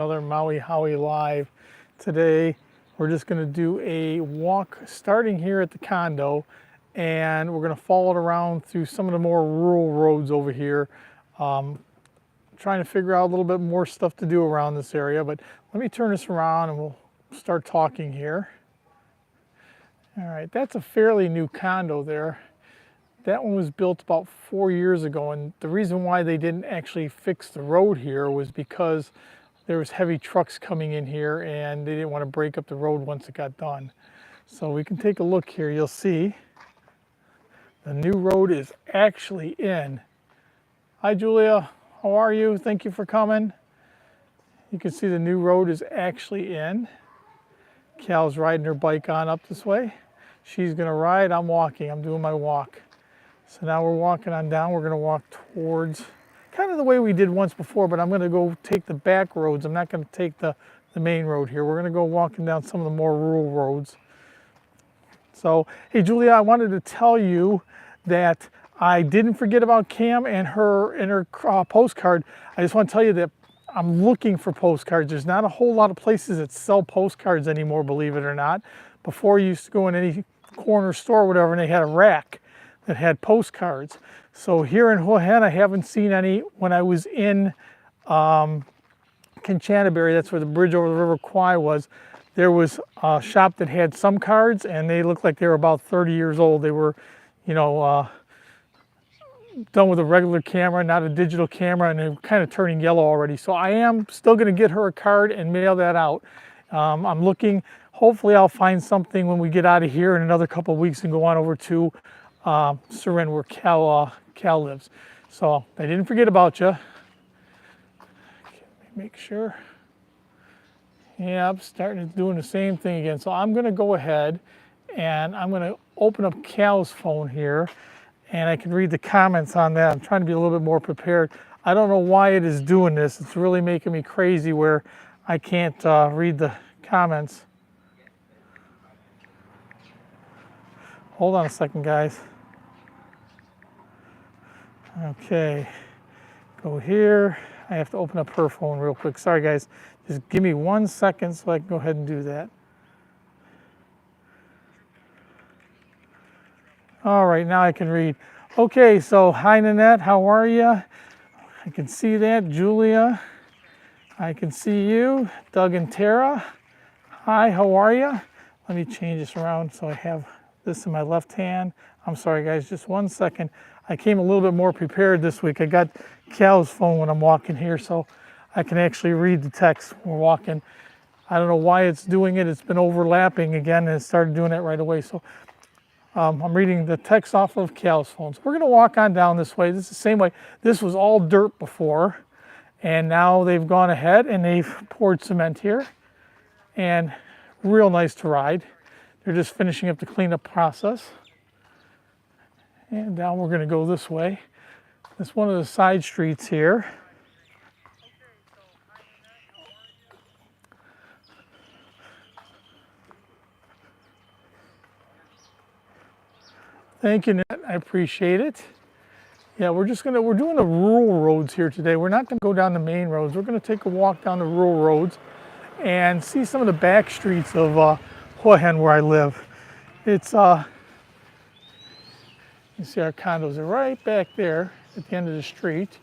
Another Mauihowey Live. Today we're just going to do a walk starting here at the condo, and we're going to follow it around through some of the more rural roads over here. Trying to figure out a little bit more stuff to do around this area, but let me turn this around and we'll start talking here. All right, that's a fairly new condo there. That one was built about 4 years ago, and the reason why they didn't actually fix the road here was because there was heavy trucks coming in here and they didn't want to break up the road once it got done. So we can take a look here. You'll see the new road is actually in. Hi Julia, how are you? Thank you for coming. You can see the new road is actually in. Cal's riding her bike on up this way. She's gonna ride, I'm walking, I'm doing my walk. So now we're walking on down. We're gonna walk towards kind of the way we did once before, but I'm going to go take the back roads. I'm not going to take the main road here. We're going to go walking down some of the more rural roads. So, hey Julia, I wanted to tell you that I didn't forget about Cam and her postcard. I just want to tell you that I'm looking for postcards. There's not a whole lot of places that sell postcards anymore, believe it or not. Before, you used to go in any corner store or whatever, and they had a rack that had postcards. So here in Hua Hin, I haven't seen any. When I was in Kanchanaburi, that's where the bridge over the River Kwai was, there was a shop that had some cards, and they looked like they were about 30 years old. They were, you know, done with a regular camera, not a digital camera, and they're kind of turning yellow already. So I am still going to get her a card and mail that out. I'm looking. Hopefully I'll find something when we get out of here in another couple of weeks and go on over to Surin, where Cal lives. So I didn't forget about you. Make sure. Yeah, I'm starting to doing the same thing again. So I'm going to go ahead and I'm going to open up Cal's phone here, and I can read the comments on that. I'm trying to be a little bit more prepared. I don't know why it is doing this. It's really making me crazy where I can't read the comments. Hold on a second, guys. Okay, go here. I have to open up her phone real quick. Sorry, guys. Just give me 1 second so I can go ahead and do that. All right, now I can read. Okay, so hi, Nanette. How are you? I can see that. Julia, I can see you. Doug and Tara. Hi, how are you? Let me change this around so I have this in my left hand. I'm sorry, guys, just 1 second. I came a little bit more prepared this week. I got Cal's phone when I'm walking here, so I can actually read the text when we're walking. I don't know why it's doing it. It's been overlapping again, and it started doing that right away. So I'm reading the text off of Cal's phone. So we're going to walk on down this way. This is the same way. This was all dirt before, and now they've gone ahead and they've poured cement here, and real nice to ride. They're just finishing up the cleanup process. And down we're going to go this way. It's one of the side streets here. Thank you, Nat. I appreciate it. Yeah, we're doing the rural roads here today. We're not going to go down the main roads. We're going to take a walk down the rural roads and see some of the back streets of Hua Hin where I live. It's you see our condos are right back there at the end of the street.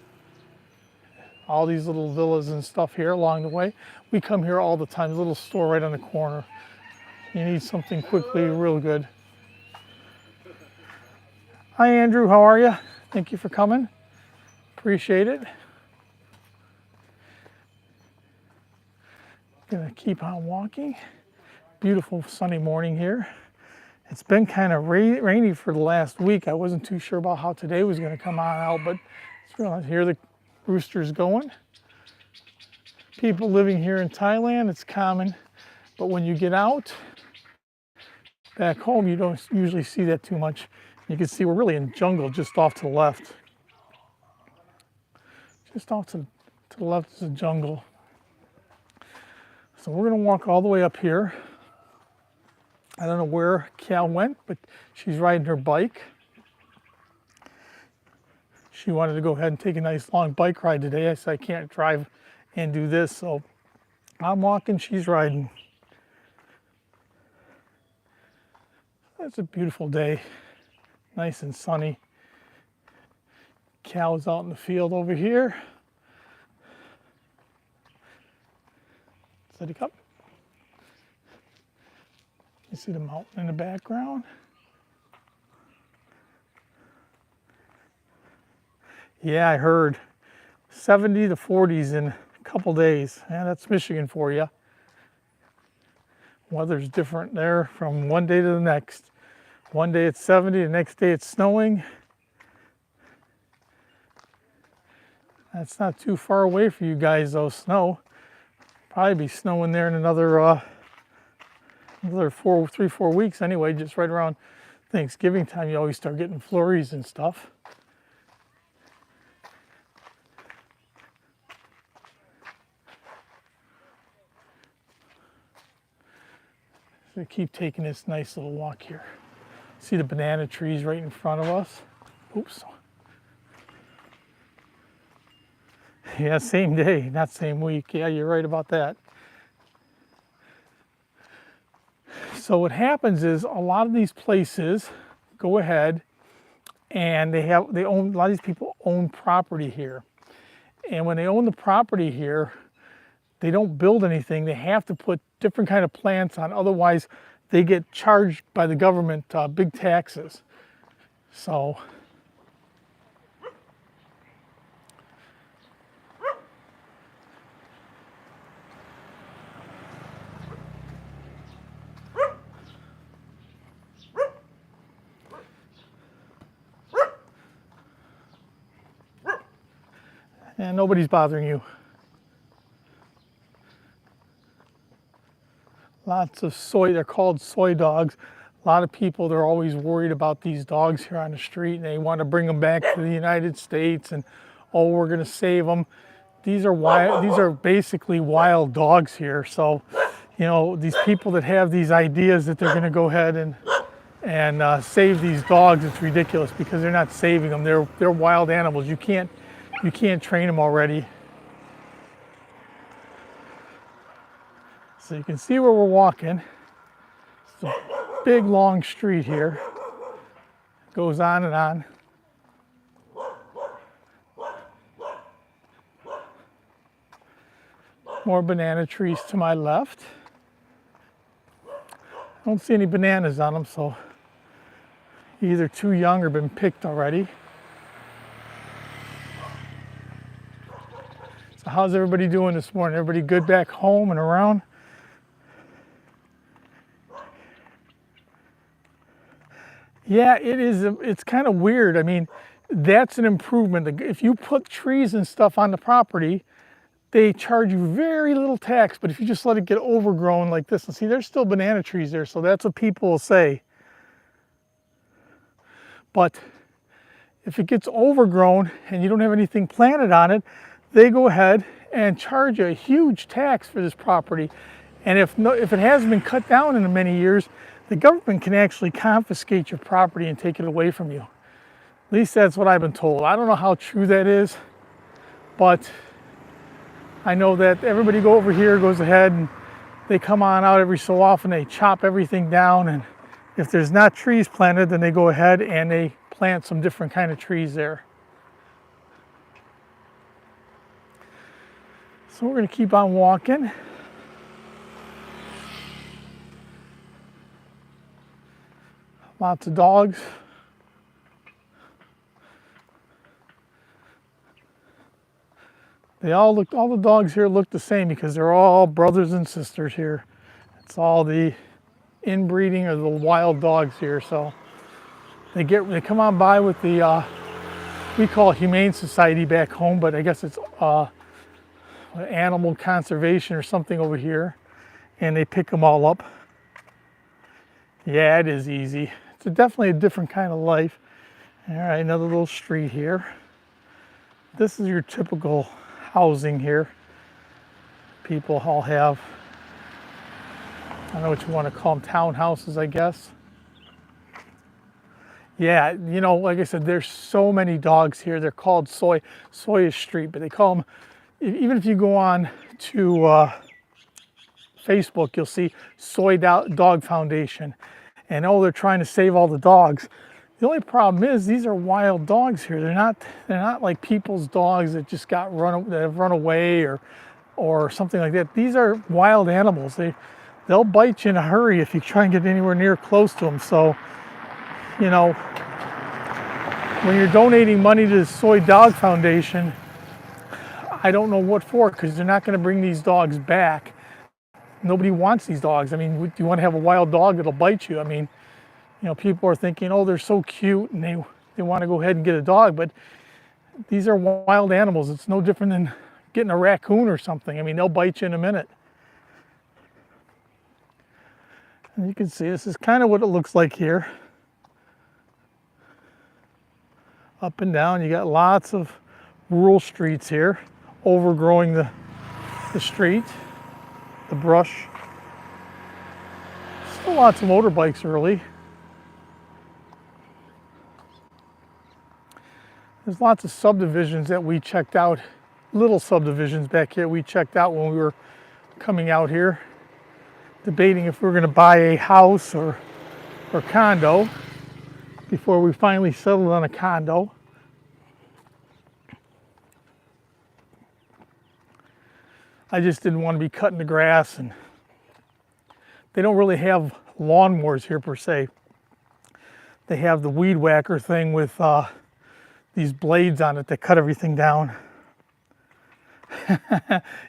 All these little villas and stuff here along the way. We come here all the time. There's a little store right on the corner. You need something quickly, real good. Hi Andrew, how are you? Thank you for coming. Appreciate it. Gonna keep on walking. Beautiful sunny morning here. It's been kind of rainy for the last week. I wasn't too sure about how today was going to come on out, but it's real nice. Here the roosters going. People living here in Thailand, it's common, but when you get out back home, you don't usually see that too much. You can see we're really in jungle just off to the left. Just off to the left is a jungle. So we're going to walk all the way up here. I don't know where Cal went, but she's riding her bike. She wanted to go ahead and take a nice long bike ride today. I said I can't drive and do this, so I'm walking, she's riding. It's a beautiful day, nice and sunny. Cows out in the field over here. Steady cup. You see the mountain in the background. Yeah, I heard 70 to 40s in a couple days. Yeah, that's Michigan for you. Weather's different there from one day to the next. One day it's 70, the next day it's snowing. That's not too far away for you guys though, snow. Probably be snowing there in another 3-4 weeks anyway, just right around Thanksgiving time you always start getting flurries and stuff. So keep taking this nice little walk here. See the banana trees right in front of us? Oops. Yeah, same day, not same week. Yeah, you're right about that. So what happens is a lot of these places go ahead and they own, a lot of these people own property here. And when they own the property here, they don't build anything. They have to put different kind of plants on, otherwise they get charged by the government big taxes. So and nobody's bothering you. Lots of soy, they're called soy dogs. A lot of people, they're always worried about these dogs here on the street and they want to bring them back to the United States and, oh, we're going to save them. These are wild, these are basically wild dogs here. So, you know, these people that have these ideas that they're going to go ahead and save these dogs, it's ridiculous because they're not saving them. They're wild animals. You can't train them already. So you can see where we're walking. It's a big long street here. It goes on and on. More banana trees to my left. I don't see any bananas on them, so either too young or been picked already. So how's everybody doing this morning? Everybody good back home and around? Yeah, it is. It's kind of weird. I mean, that's an improvement. If you put trees and stuff on the property, they charge you very little tax. But if you just let it get overgrown like this, and see, there's still banana trees there, so that's what people will say. But if it gets overgrown and you don't have anything planted on it, they go ahead and charge you a huge tax for this property. And if it hasn't been cut down in many years, the government can actually confiscate your property and take it away from you. At least that's what I've been told. I don't know how true that is, but I know that everybody over here goes ahead and they come on out every so often, they chop everything down, and if there's not trees planted, then they go ahead and they plant some different kind of trees there. So we're going to keep on walking. Lots of dogs. All the dogs here look the same because they're all brothers and sisters here. It's all the inbreeding or the wild dogs here. So they come on by with the, we call it Humane Society back home, but I guess it's animal conservation or something over here. And they pick them all up. Yeah, it is easy. It's definitely a different kind of life. All right, another little street here. This is your typical housing here. People all have, I don't know what you want to call them, townhouses, I guess. Yeah, you know, like I said, there's so many dogs here. They're called Soy Street, but they call them, even if you go on to Facebook, you'll see Soy Dog Foundation. And oh, they're trying to save all the dogs. The only problem is these are wild dogs here. They're not like people's dogs that just that have run away or something like that. These are wild animals. They'll bite you in a hurry if you try and get anywhere near close to them. So, you know, when you're donating money to the Soy Dog Foundation, I don't know what for, because they're not going to bring these dogs back. Nobody wants these dogs. I mean, do you want to have a wild dog that'll bite you? I mean, you know, people are thinking, oh, they're so cute and they want to go ahead and get a dog, but these are wild animals. It's no different than getting a raccoon or something. I mean, they'll bite you in a minute. And you can see this is kind of what it looks like here. Up and down, you got lots of rural streets here, overgrowing the street, the brush. Still lots of motorbikes early. There's lots of subdivisions that we checked out, little subdivisions back here we checked out when we were coming out here, debating if we were going to buy a house or condo before we finally settled on a condo. I just didn't want to be cutting the grass, and they don't really have lawnmowers here per se. They have the weed whacker thing with these blades on it that cut everything down.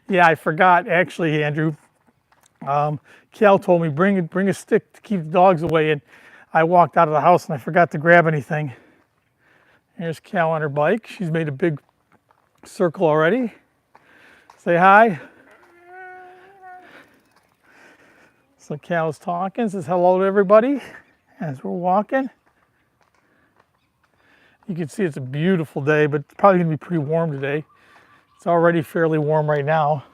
Yeah, I forgot actually, Andrew. Cal told me bring a stick to keep the dogs away, and I walked out of the house and I forgot to grab anything. Here's Cal on her bike. She's made a big circle already. Say hi. So Cal's talking, says hello to everybody as we're walking. You can see it's a beautiful day, but it's probably gonna be pretty warm today. It's already fairly warm right now.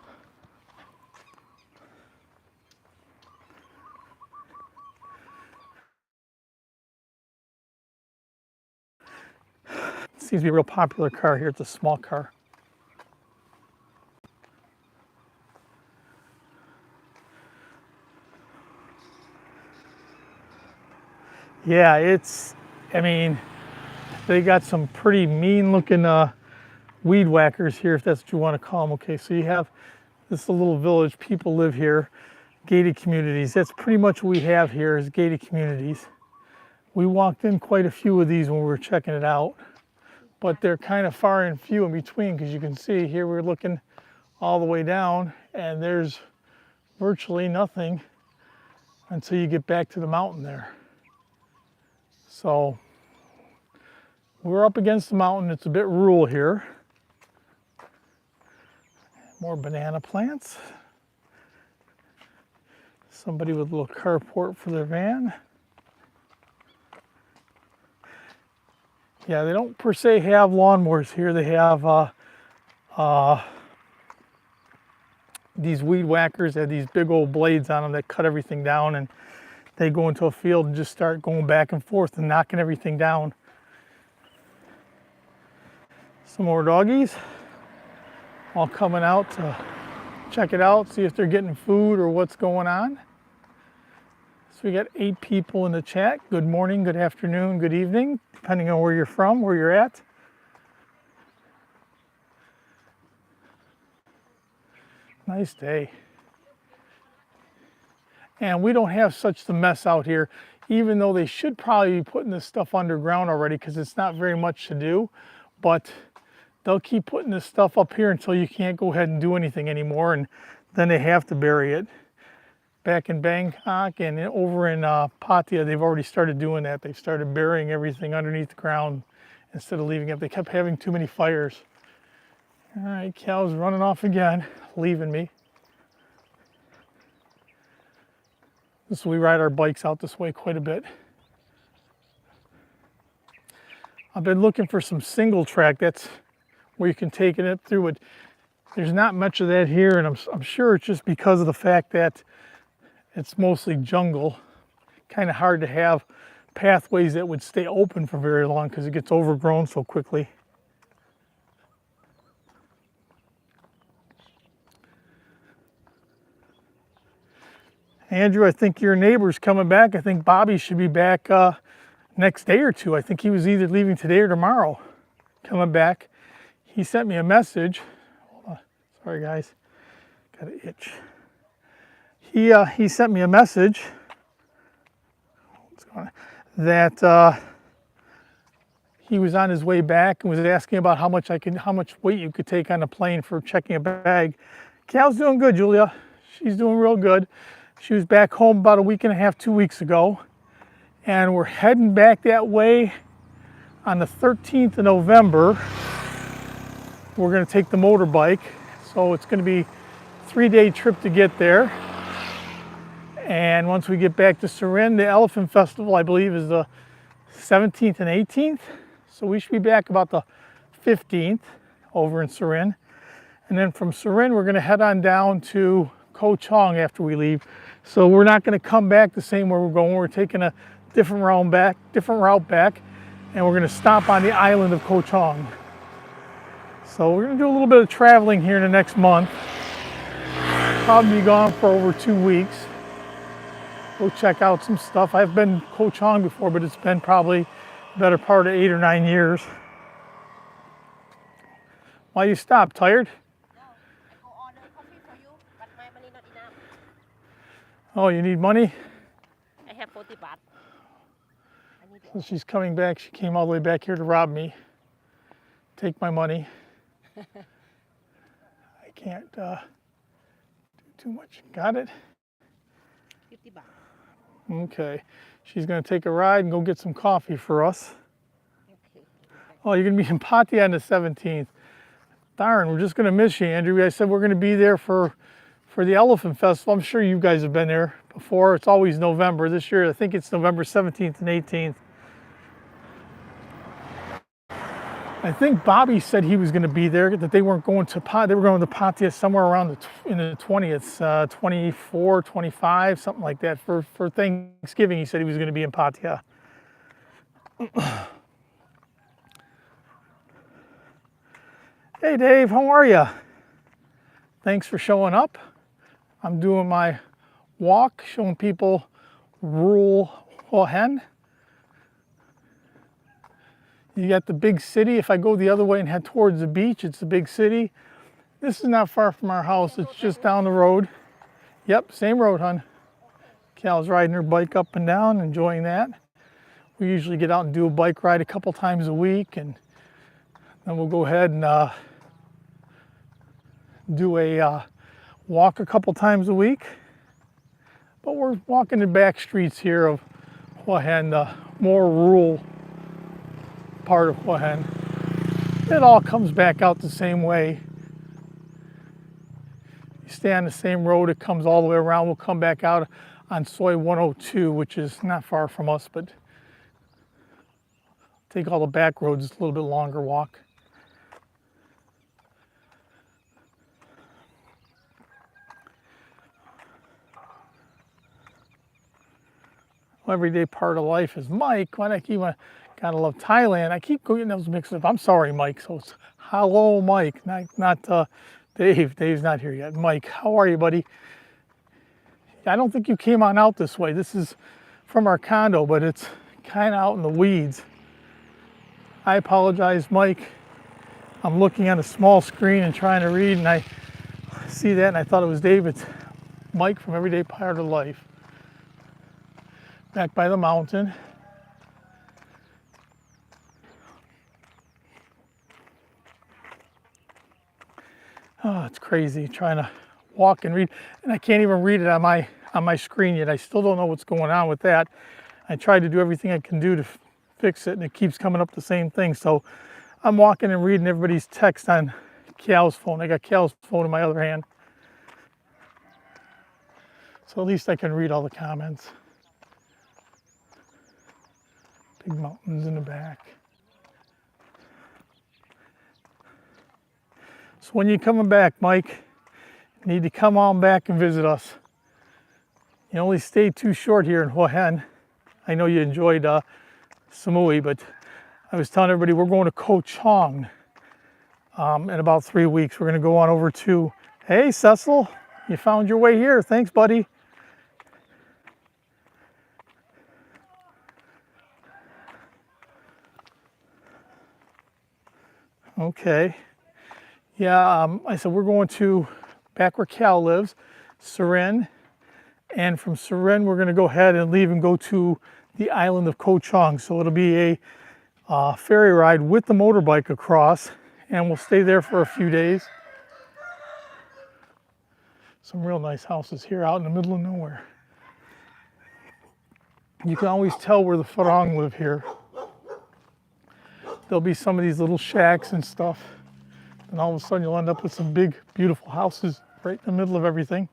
Seems to be a real popular car here. It's a small car. Yeah, I mean, they got some pretty mean looking weed whackers here, if that's what you want to call them. Okay, so you have this little village, people live here, gated communities. That's pretty much what we have here is gated communities. We walked in quite a few of these when we were checking it out, but they're kind of far and few in between, because you can see here we're looking all the way down and there's virtually nothing until you get back to the mountain there. So we're up against the mountain. It's a bit rural here. More banana plants. Somebody with a little carport for their van. Yeah, they don't per se have lawnmowers here. They have these weed whackers. They have these big old blades on them that cut everything down, and they go into a field and just start going back and forth and knocking everything down. Some more doggies all coming out to check it out, see if they're getting food or what's going on. So we got 8 people in the chat. Good morning, good afternoon, good evening, depending on where you're from, where you're at. Nice day. And we don't have such the mess out here, even though they should probably be putting this stuff underground already, because it's not very much to do. But they'll keep putting this stuff up here until you can't go ahead and do anything anymore, and then they have to bury it. Back in Bangkok and over in Pattaya, they've already started doing that. They've started burying everything underneath the ground instead of leaving it. They kept having too many fires. All right, Cal's running off again, leaving me. So we ride our bikes out this way quite a bit. I've been looking for some single track. That's where you can take it through, but there's not much of that here, and I'm sure it's just because of the fact that it's mostly jungle. Kind of hard to have pathways that would stay open for very long because it gets overgrown so quickly. Andrew, I think your neighbor's coming back. I think Bobby should be back next day or two. I think he was either leaving today or tomorrow, coming back. He sent me a message. Hold on. Sorry, guys. Got an itch. He sent me a message. What's going on? That he was on his way back and was asking about how much weight you could take on a plane for checking a bag. Cal's doing good, Julia. She's doing real good. She was back home about a week and a half, 2 weeks ago. And we're heading back that way on the 13th of November. We're gonna take the motorbike. So it's gonna be a 3-day trip to get there. And once we get back to Surin, the Elephant Festival, I believe, is the 17th and 18th. So we should be back about the 15th over in Surin. And then from Surin, we're gonna head on down to Koh Chong after we leave. So we're not gonna come back the same way we're going. We're taking a different route back, and we're gonna stop on the island of Koh Chong. So we're gonna do a little bit of traveling here in the next month. Probably be gone for over 2 weeks. Go check out some stuff. I've been to Koh Chong before, but it's been probably the better part of 8 or 9 years. Why you stop? Tired? No, I go order coffee for you, but my money not enough. Oh, you need money? I have 40 baht. I need So she's coming back. She came all the way back here to rob me. Take my money. I can't do too much. Got it? 50 baht. Okay. She's going to take a ride and go get some coffee for us. Okay. Oh, you're going to be in Pattaya on the 17th. Darn, we're just going to miss you, Andrew. I said we're going to be there for the Elephant Festival. I'm sure you guys have been there before. It's always November. This year, I think it's November 17th and 18th. I think Bobby said he was going to be there, that they weren't going to Pattaya. They were going to Pattaya somewhere around in the 20th, 24, 25, something like that. For Thanksgiving, he said he was going to be in Pattaya. Hey, Dave, how are you? Thanks for showing up. I'm doing my walk, showing people rural Hua Hin. You got the big city. If I go the other way and head towards the beach, it's the big city. This is not far from our house. It's just down the road. Yep, same road, hon. Cal's riding her bike up and down, enjoying that. We usually get out and do a bike ride a couple times a week, and then we'll go ahead and do a walk a couple times a week. But we're walking the back streets here of Hua Hin, the more rural part of Hua Hin. It all comes back out the same way. You stay on the same road, it comes all the way around. We'll come back out on Soi 102, which is not far from us, but take all the back roads. It's a little bit longer walk. Everyday part of life is Mike. Why do I keep gotta love Thailand? I keep getting those mixed up. I'm sorry, Mike. So it's hello, Mike, not Dave. Dave's not here yet. Mike, how are you, buddy? I don't think you came on out this way. This is from our condo, but it's kind of out in the weeds. I apologize, Mike. I'm looking at a small screen and trying to read, and I see that, and I thought it was Dave. It's Mike from Everyday Part of Life. Back by the mountain. Oh, it's crazy trying to walk and read, and I can't even read it on my screen yet. I still don't know what's going on with that. I tried to do everything I can do to fix it, and it keeps coming up the same thing. So I'm walking and reading everybody's text on Cal's phone. I got Cal's phone in my other hand, so at least I can read all the comments. Big mountains in the back. So when you're coming back, Mike, you need to come on back and visit us. You only stayed too short here in Hua Hin. I know you enjoyed Samui, but I was telling everybody we're going to Koh Chong in about 3 weeks. We're going to go on over to, hey, Cecil, you found your way here. Thanks, buddy. Okay. Yeah, I said we're going to back where Cal lives, Surin. And from Surin, we're going to go ahead and leave and go to the island of Koh Chang. So it'll be a ferry ride with the motorbike across, and we'll stay there for a few days. Some real nice houses here out in the middle of nowhere. You can always tell where the Farang live here. There'll be some of these little shacks and stuff, and all of a sudden you'll end up with some big, beautiful houses right in the middle of everything.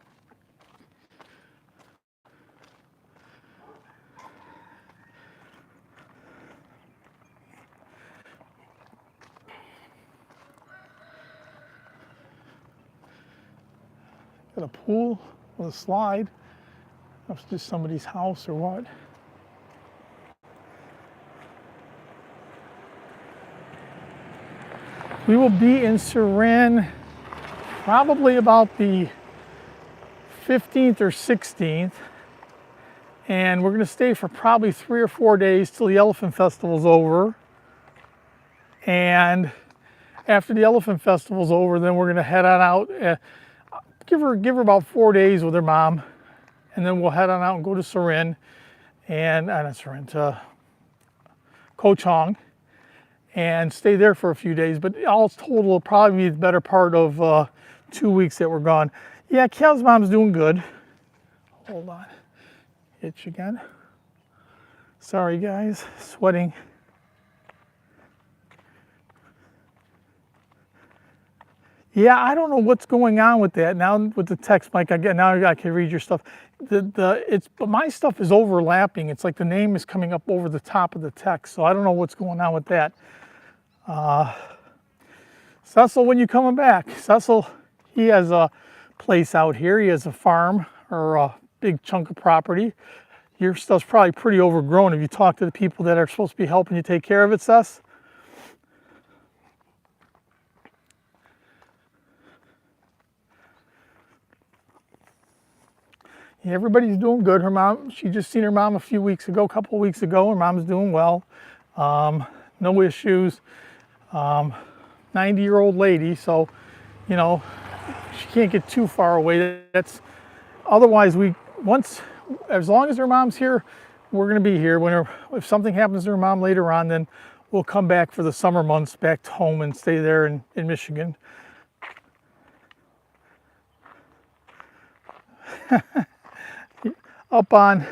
Got a pool with a slide. That's just somebody's house or what. We will be in Surin probably about the 15th or 16th. And we're going to stay for probably 3 or 4 days till the Elephant Festival's over. And after the Elephant Festival's over, then we're going to head on out. Give her about 4 days with her mom, and then we'll head on out and go to Surin, and not Surin, to Koh Chang, and stay there for a few days. But all total will probably be the better part of 2 weeks that we're gone. Yeah, Cal's mom's doing good. Hold on, itch again. Sorry guys, sweating. Yeah, I don't know what's going on with that now with the text mic. Now I can read your stuff. But my stuff is overlapping. It's like the name is coming up over the top of the text. So I don't know what's going on with that. Cecil, when you coming back? Cecil, he has a place out here. He has a farm or a big chunk of property. Your stuff's probably pretty overgrown. Have you talked to the people that are supposed to be helping you take care of it, Cec? Yeah, everybody's doing good. Her mom, she just seen her mom a couple of weeks ago. Her mom's doing well. No issues. 90-year-old lady, so, you know, she can't get too far away. Otherwise, as long as her mom's here, we're going to be here. If something happens to her mom later on, then we'll come back for the summer months back to home and stay there in Michigan. Up on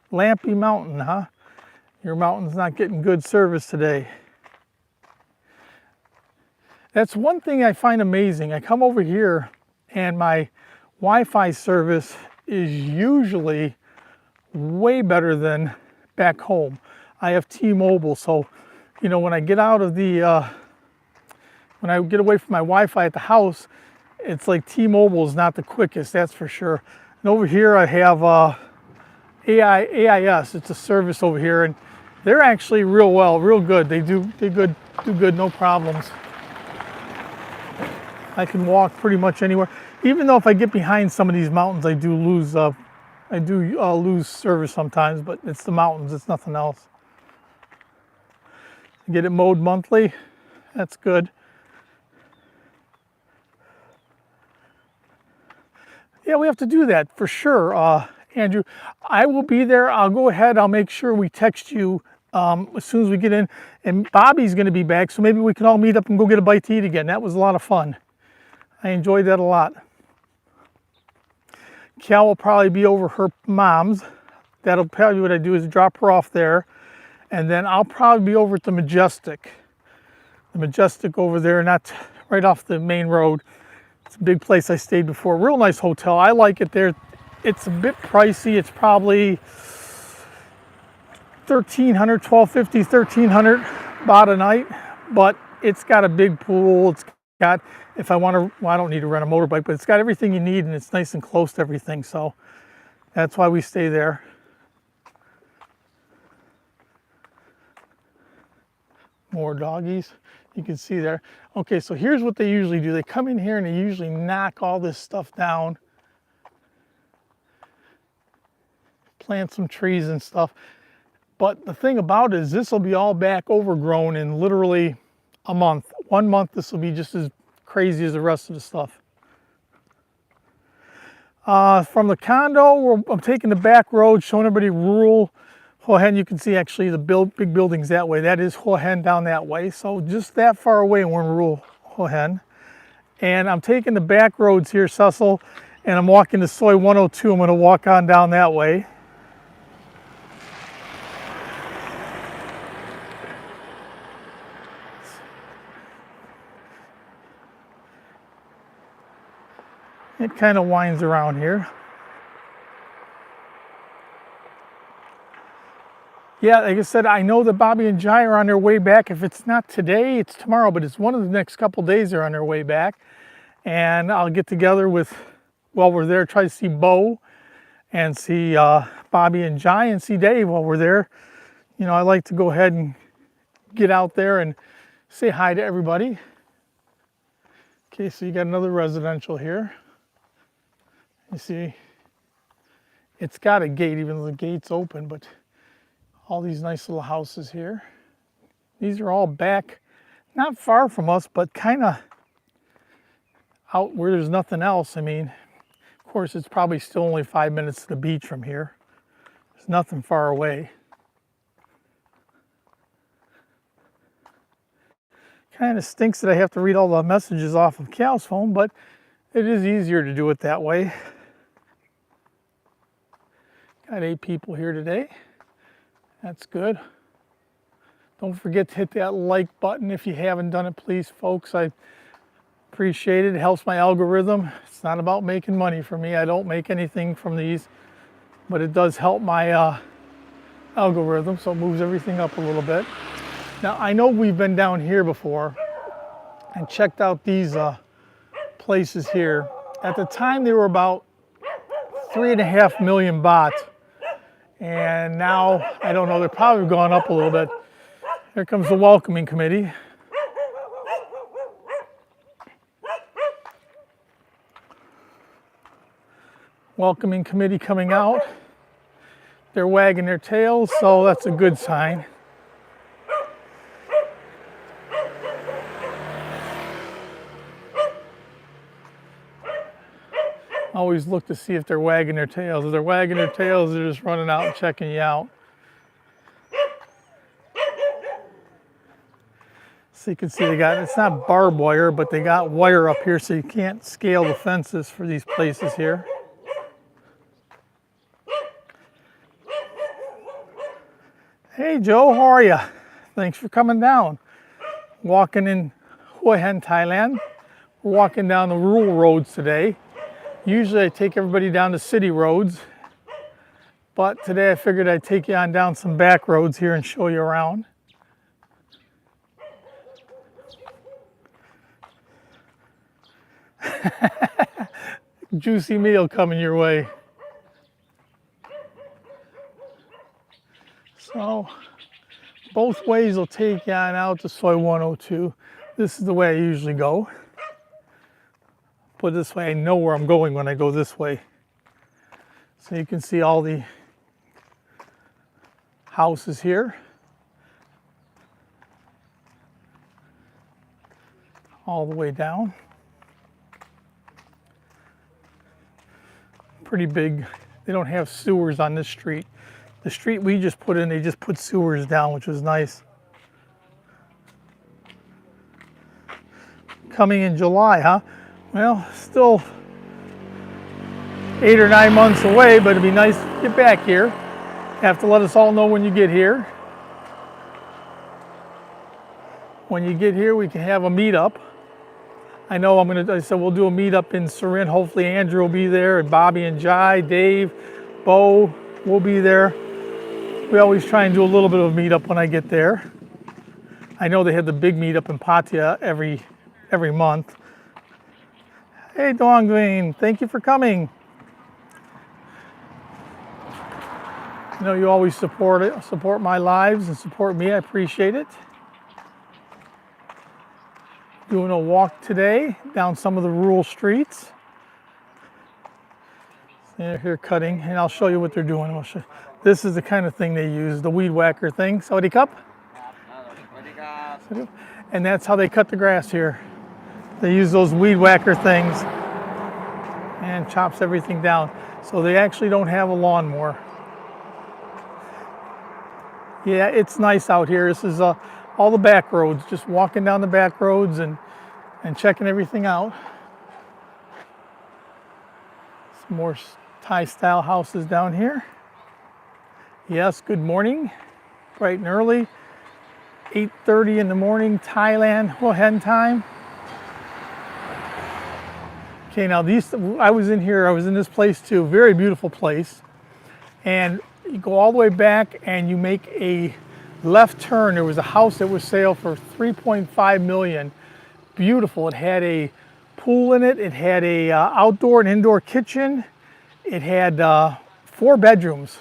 Lampy Mountain, huh? Your mountain's not getting good service today. That's one thing I find amazing. I come over here and my Wi-Fi service is usually way better than back home. I have T-Mobile, so you know when I get out of when I get away from my Wi-Fi at the house, it's like T-Mobile is not the quickest, that's for sure. And over here I have AIS. It's a service over here, and they're actually real good. They do good, no problems. I can walk pretty much anywhere. Even though if I get behind some of these mountains, I do lose service sometimes, but it's the mountains, it's nothing else. Get it mowed monthly, that's good. Yeah, we have to do that for sure, Andrew. I will be there. I'll go ahead. I'll make sure we text you as soon as we get in. And Bobby's going to be back, so maybe we can all meet up and go get a bite to eat again. That was a lot of fun. I enjoyed that a lot. Cal will probably be over her mom's. That'll probably what I do is drop her off there. And then I'll probably be over at the Majestic. The Majestic over there, not right off the main road. It's a big place I stayed before. Real nice hotel. I like it there. It's a bit pricey. It's probably $1,300, $1,250, $1,300 baht a night, but it's got a big pool. It's got, if I want to, well, I don't need to rent a motorbike, but it's got everything you need, and it's nice and close to everything. So that's why we stay there. More doggies. You can see there. Okay, so here's what they usually do. They come in here and they usually knock all this stuff down. Plant some trees and stuff. But the thing about it is this will be all back overgrown in literally a month. 1 month, this will be just as crazy as the rest of the stuff. From the condo, I'm taking the back road, showing everybody rural Hua Hin. You can see actually the big buildings that way. That is Hua Hin down that way. So just that far away, we're in rural Hua Hin. And I'm taking the back roads here, Cecil, and I'm walking to Soi 102. I'm going to walk on down that way. It kind of winds around here. Yeah, like I said, I know that Bobby and Jai are on their way back. If it's not today, it's tomorrow, but it's one of the next couple days they're on their way back. And I'll get together with, while we're there, try to see Bo and see Bobby and Jai and see Dave while we're there. You know, I like to go ahead and get out there and say hi to everybody. Okay, so you got another residential here. You see, it's got a gate, even though the gate's open, but all these nice little houses here. These are all back, not far from us, but kind of out where there's nothing else. I mean, of course, it's probably still only 5 minutes to the beach from here. There's nothing far away. Kind of stinks that I have to read all the messages off of Cal's phone, but it is easier to do it that way. Got 8 people here today. That's good. Don't forget to hit that like button if you haven't done it, please, folks. I appreciate it. It helps my algorithm. It's not about making money for me. I don't make anything from these, but it does help my algorithm, so it moves everything up a little bit. Now, I know we've been down here before and checked out these places here. At the time, they were about 3.5 million baht. And now, I don't know, they're probably gone up a little bit. Here comes the welcoming committee. Welcoming committee coming out. They're wagging their tails, so that's a good sign. Always look to see if they're wagging their tails. If they're wagging their tails, they're just running out and checking you out. So you can see they got, it's not barbed wire, but they got wire up here so you can't scale the fences for these places here. Hey Joe, how are you? Thanks for coming down. Walking in Hua Hin, Thailand. We're walking down the rural roads today. Usually I take everybody down the city roads, but today I figured I'd take you on down some back roads here and show you around. Juicy meal coming your way. So both ways will take you on out to Soi 102. This is the way I usually go. Put it this way, I know where I'm going when I go this way. So you can see all the houses here. All the way down. Pretty big. They don't have sewers on this street. The street we just put in, they just put sewers down, which was nice. Coming in July, huh? Well, still 8 or 9 months away, but it'd be nice to get back here. You have to let us all know when you get here. When you get here, we can have a meetup. I know I said we'll do a meetup in Surin. Hopefully Andrew will be there, and Bobby and Jai, Dave, Bo will be there. We always try and do a little bit of a meetup when I get there. I know they have the big meetup in Pattaya every month. Hey, Dongwing, thank you for coming. You know, you always support my lives and support me. I appreciate it. Doing a walk today down some of the rural streets. They're here cutting, and I'll show you what they're doing. This is the kind of thing they use, the weed whacker thing. Sawadee Cup. and that's how they cut the grass here. They use those weed whacker things and chops everything down. So they actually don't have a lawnmower. Yeah, it's nice out here. This is all the back roads, just walking down the back roads and checking everything out. Some more Thai style houses down here. Yes, good morning, bright and early. 8:30 in the morning, Thailand-Hua Hin time. Okay, now I was in this place too, very beautiful place. And you go all the way back and you make a left turn. There was a house that was sale for $3.5 million. Beautiful. It had a pool in it. It had a outdoor and indoor kitchen. It had 4 bedrooms,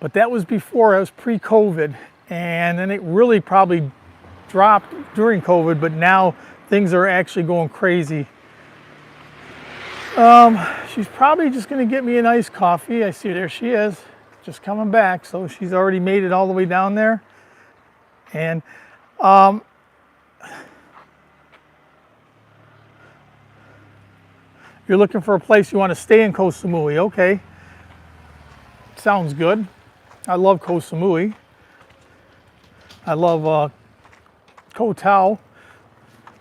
but that was before, it was pre-COVID. And then it really probably dropped during COVID, but now things are actually going crazy. She's probably just gonna get me an iced coffee. I see, there she is, just coming back. So she's already made it all the way down there. And you're looking for a place you want to stay in Koh Samui. Okay, sounds good. I love Koh Samui. I love Koh Tao,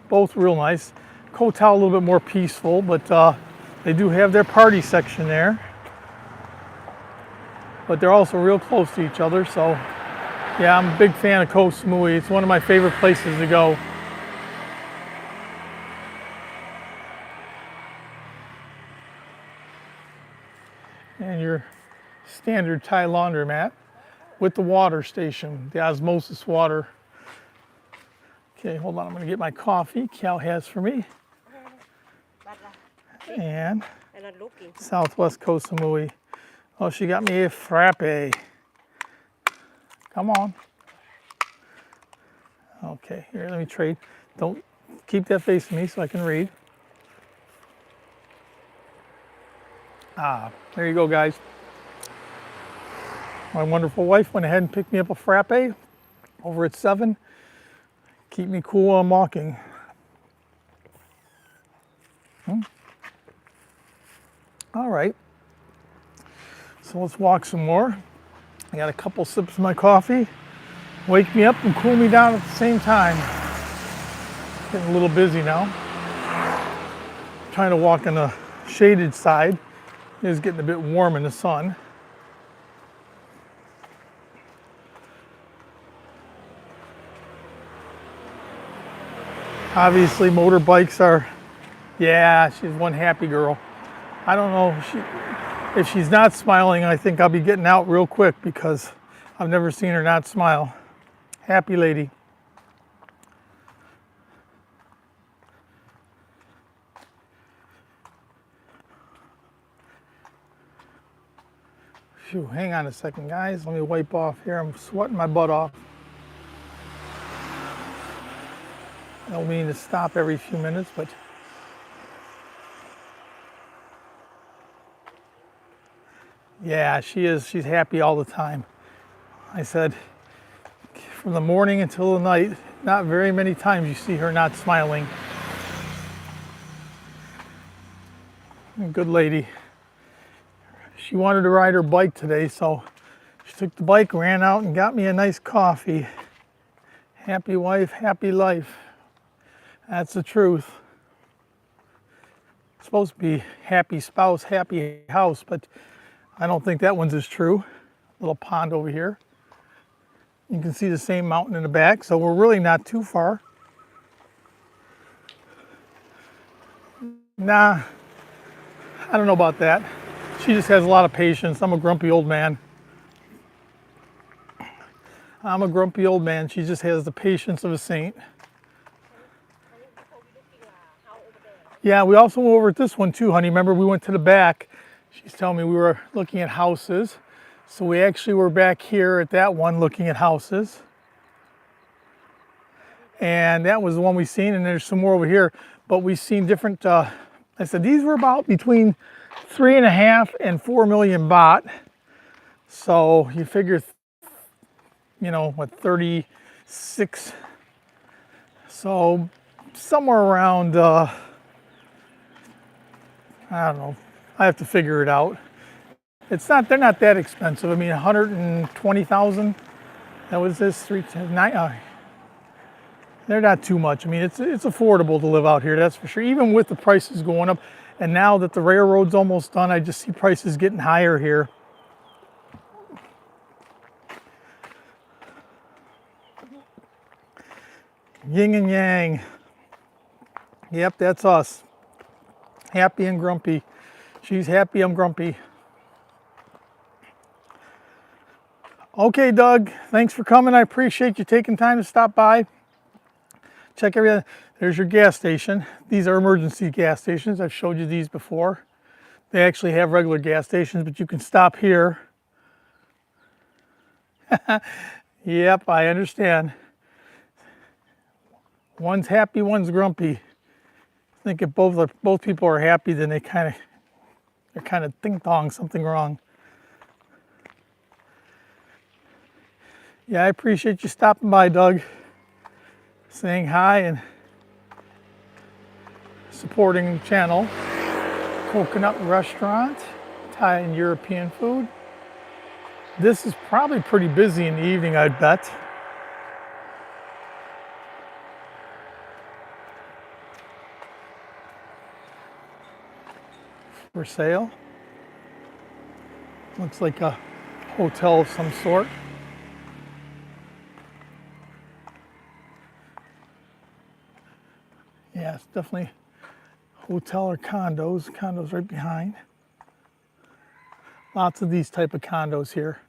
both real nice. Koh Tao a little bit more peaceful, but they do have their party section there. But they're also real close to each other, so yeah, I'm a big fan of Koh Samui. It's one of my favorite places to go. And your standard Thai laundromat with the water station, the osmosis water. Okay, hold on, I'm gonna get my coffee Cal has for me. And Southwest Koh Samui. Oh, she got me a frappe. Come on. Okay, here, let me trade. Don't keep that facing me so I can read. Ah, there you go, guys. My wonderful wife went ahead and picked me up a frappe over at 7. Keep me cool while I'm walking. All right. So let's walk some more. I got a couple sips of my coffee. Wake me up and cool me down at the same time. Getting a little busy now. Trying to walk on the shaded side. It is getting a bit warm in the sun. Obviously motorbikes are, yeah, she's one happy girl. I don't know if she's not smiling, I think I'll be getting out real quick because I've never seen her not smile. Happy lady. Phew, hang on a second, guys. Let me wipe off here. I'm sweating my butt off. I don't mean to stop every few minutes, but yeah, she is. She's happy all the time. I said, from the morning until the night, not very many times you see her not smiling. Good lady. She wanted to ride her bike today, so she took the bike, ran out and got me a nice coffee. Happy wife, happy life. That's the truth. It's supposed to be happy spouse, happy house, but I don't think that one's as true. Little pond over here. You can see the same mountain in the back, so we're really not too far. Nah, I don't know about that. She just has a lot of patience. I'm a grumpy old man. I'm a grumpy old man. She just has the patience of a saint. Yeah, we also went over at this one too, honey. Remember, we went to the back. She's telling me we were looking at houses. So we actually were back here at that one looking at houses. And that was the one we seen, and there's some more over here. But we've seen different, I said these were about between 3.5 and 4 million baht. So you figure, you know, what, 36 So somewhere around, I don't know, I have to figure it out. They're not that expensive. I mean, 120,000, that was this, 310, they're not too much. I mean, it's affordable to live out here, that's for sure, even with the prices going up. And now that the railroad's almost done, I just see prices getting higher here. Yin and yang. Yep, that's us. Happy and grumpy. She's happy, I'm grumpy. Okay, Doug, thanks for coming. I appreciate you taking time to stop by. Check everything. There's your gas station. These are emergency gas stations. I've showed you these before. They actually have regular gas stations, but you can stop here. Yep, I understand. One's happy, one's grumpy. I think if both people are happy, then they're kind of ding-dong, something wrong. Yeah, I appreciate you stopping by, Doug. Saying hi and supporting the channel. Coconut restaurant, Thai and European food. This is probably pretty busy in the evening, I'd bet. For sale. Looks like a hotel of some sort. Yeah, it's definitely hotel or condos. Condos right behind. Lots of these type of condos here.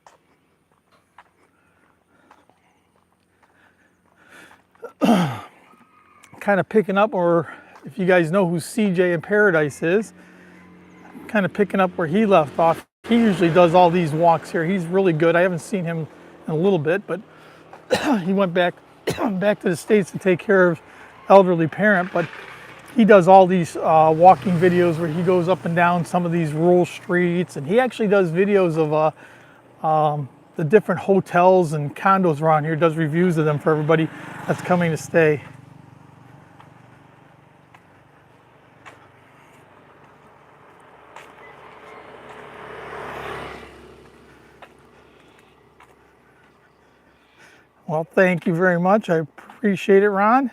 Kind of picking up, or if you guys know who CJ in Paradise is, kind of picking up where he left off. He usually does all these walks here. He's really good. I haven't seen him in a little bit, but he went back to the States to take care of elderly parent, but he does all these walking videos where he goes up and down some of these rural streets, and he actually does videos of the different hotels and condos around here, does reviews of them for everybody that's coming to stay. Well, thank you very much. I appreciate it, Ron.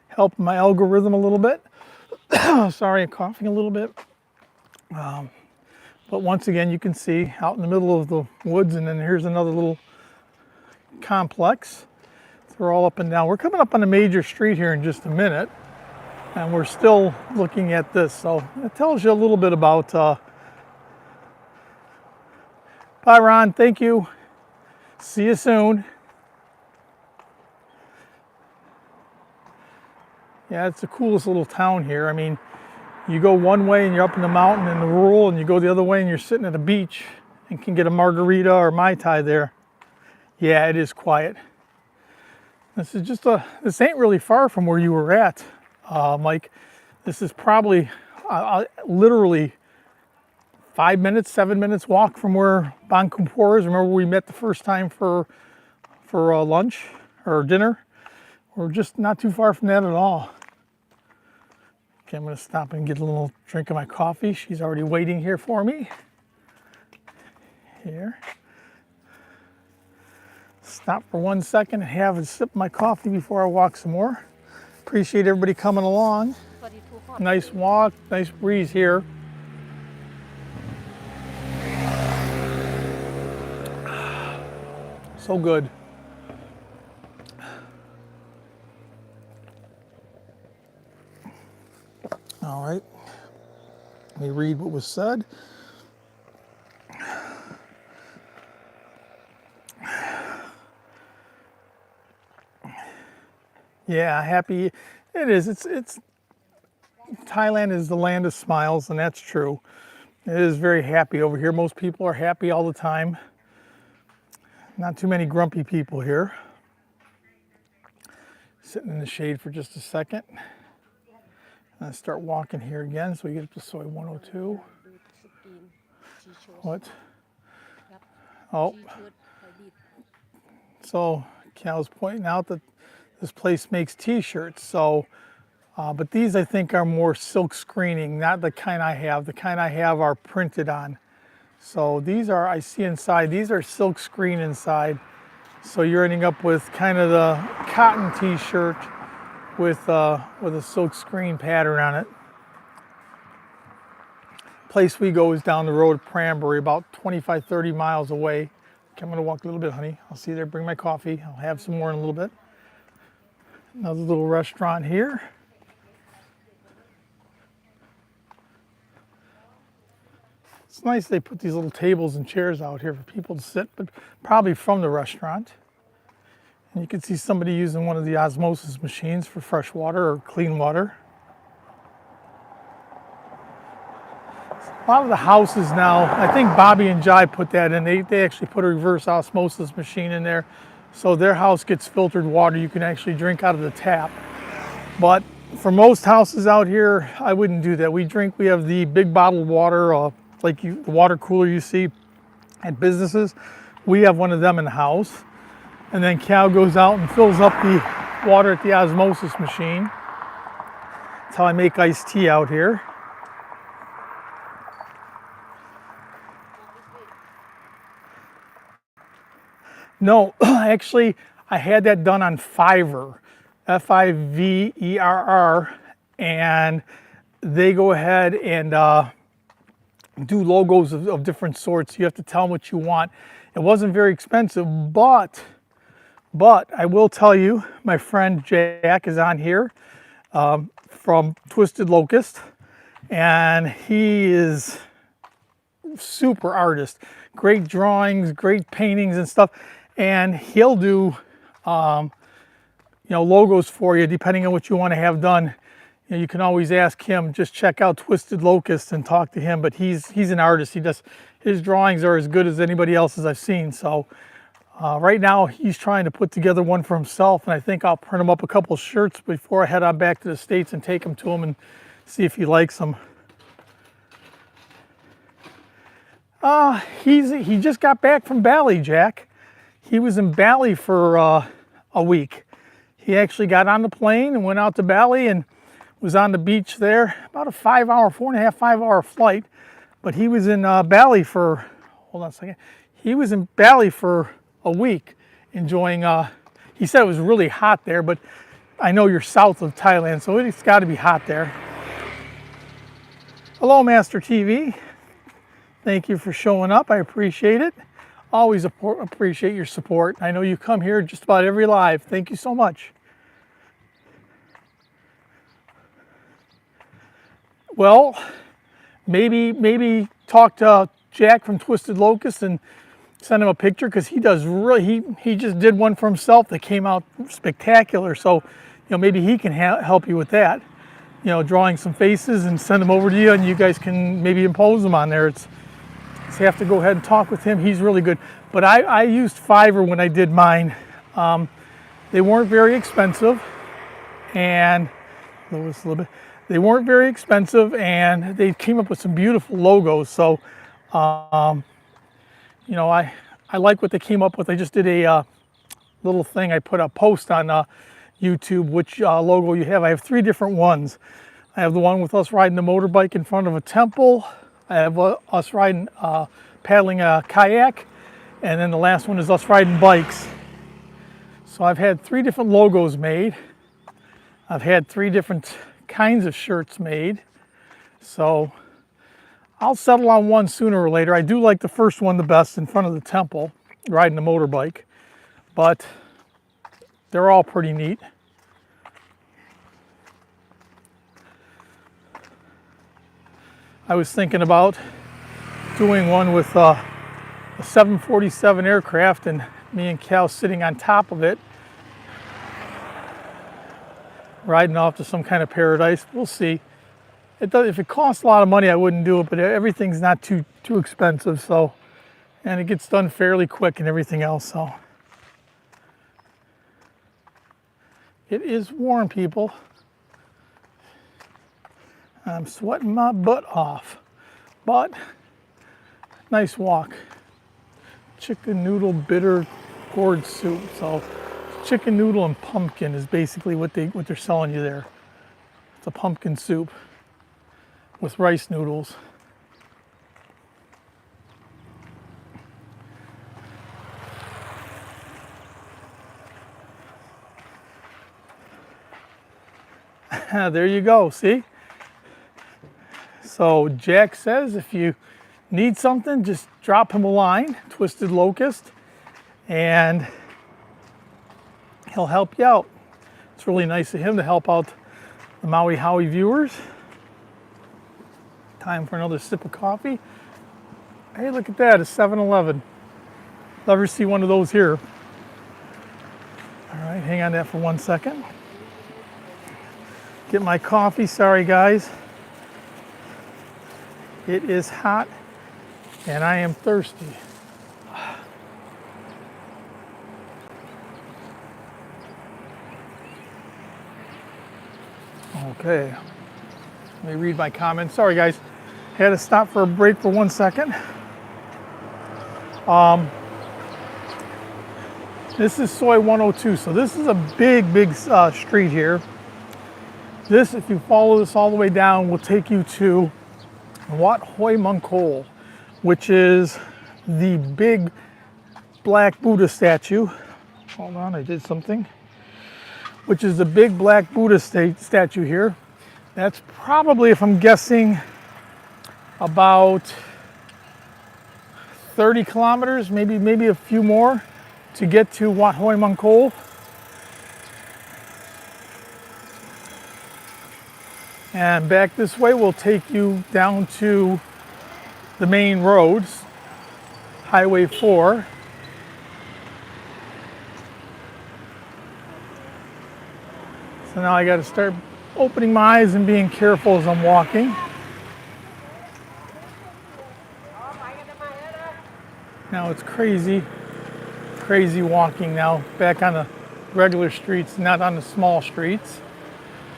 Helping my algorithm a little bit. Sorry, I'm coughing a little bit. But once again, you can see out in the middle of the woods, and then here's another little complex. They're all up and down. We're coming up on a major street here in just a minute, and we're still looking at this. So it tells you a little bit about. Bye, Ron. Thank you. See you soon. Yeah, it's the coolest little town here. I mean, you go one way and you're up in the mountain in the rural, and you go the other way and you're sitting at a beach and can get a margarita or Mai Tai there. Yeah, it is quiet. This is this ain't really far from where you were at, Mike. This is probably literally 5 minutes, 7 minutes walk from where Bangkumpor is. Remember we met the first time for lunch or dinner? We're just not too far from that at all. Okay, I'm going to stop and get a little drink of my coffee. She's already waiting here for me. Here. Stop for 1 second and have a sip of my coffee before I walk some more. Appreciate everybody coming along. Nice walk, nice breeze here. So good. All right, let me read what was said. Yeah, happy. It is. It's Thailand is the land of smiles, and that's true. It is very happy over here. Most people are happy all the time. Not too many grumpy people here. Sitting in the shade for just a second. And start walking here again, so we get up to soy 102. What? Oh. So Cal's pointing out that This place makes t-shirts, so but these I think are more silk screening, not the kind I have. The kind I have are printed on. So these are, I see inside, these are silk screen inside. So you're ending up with kind of the cotton t-shirt with a silk screen pattern on it. Place we go is down the road at Pranbury, about 25, 30 miles away. Okay, I'm gonna walk a little bit, honey. I'll see you there, bring my coffee. I'll have some more in a little bit. Another little restaurant here. It's nice they put these little tables and chairs out here for people to sit, but probably from the restaurant. And you can see somebody using one of the osmosis machines for fresh water or clean water. A lot of the houses now, I think Bobby and Jai put that in. They actually put a reverse osmosis machine in there. So their house gets filtered water you can actually drink out of the tap. But for most houses out here, I wouldn't do that. We have the big bottled water, like the water cooler you see at businesses. We have one of them in the house. And then Cal goes out and fills up the water at the osmosis machine. That's how I make iced tea out here. No, actually, I had that done on Fiverr, Fiverr, and they go ahead and do logos of different sorts. You have to tell them what you want. It wasn't very expensive, but I will tell you, my friend Jack is on here from Twisted Locust, and he is super artist. Great drawings, great paintings and stuff. And he'll do, logos for you depending on what you want to have done. You can always ask him. Just check out Twisted Locust and talk to him. But he's an artist. His drawings are as good as anybody else's I've seen. So right now he's trying to put together one for himself, and I think I'll print him up a couple shirts before I head on back to the States and take them to him and see if he likes them. He just got back from Bali, Jack. He was in Bali for a week. He actually got on the plane and went out to Bali and was on the beach there. About a 4.5-5 hour flight. But he was in Bali for, hold on a second. He was in Bali for a week enjoying, he said it was really hot there, but I know you're south of Thailand, so it's got to be hot there. Hello, Master TV. Thank you for showing up. I appreciate it. Always appreciate your support. I know you come here just about every live. Thank you so much. Well, maybe talk to Jack from Twisted Locust and send him a picture, because he just did one for himself that came out spectacular. So, maybe he can help you with that. Drawing some faces and send them over to you, and you guys can maybe impose them on there. So you have to go ahead and talk with him. He's really good. But I used Fiverr when I did mine. They weren't very expensive, and they weren't very expensive, and they came up with some beautiful logos. So, I like what they came up with. I just did a little thing. I put a post on YouTube, which logo you have. I have 3 different ones. I have the one with us riding the motorbike in front of a temple. I have us riding, paddling a kayak, and then the last one is us riding bikes. So I've had 3 different logos made. I've had 3 different kinds of shirts made. So I'll settle on one sooner or later. I do like the first one the best, in front of the temple, riding the motorbike, but they're all pretty neat. I was thinking about doing one with a 747 aircraft and me and Cal sitting on top of it, riding off to some kind of paradise. We'll see. If it costs a lot of money, I wouldn't do it, but everything's not too expensive, so, and it gets done fairly quick and everything else. So it is warm, people. I'm sweating my butt off, but nice walk. Chicken noodle bitter gourd soup. So chicken noodle and pumpkin is basically what they're selling you there. It's a pumpkin soup with rice noodles. There you go, see? So Jack says if you need something, just drop him a line, Twisted Locust, and he'll help you out. It's really nice of him to help out the Mauihowey viewers. Time for another sip of coffee. Hey, look at that, a 7-Eleven. Never see one of those here. All right, hang on that for 1 second. Get my coffee, sorry guys. It is hot and I am thirsty. Okay, let me read my comments. Sorry guys, had to stop for a break for 1 second. This is Soy 102, so this is a big street here. This, if you follow this all the way down, will take you to Wat Hoi Mong Kol, which is the big black Buddha statue. Hold on, I did something. Which is the big black Buddha statue here. That's probably, if I'm guessing, about 30 kilometers, maybe a few more to get to Wat Hoi Mong Kol. And back this way will take you down to the main roads, Highway 4. So now I got to start opening my eyes and being careful as I'm walking. Now it's crazy walking now, back on the regular streets, not on the small streets.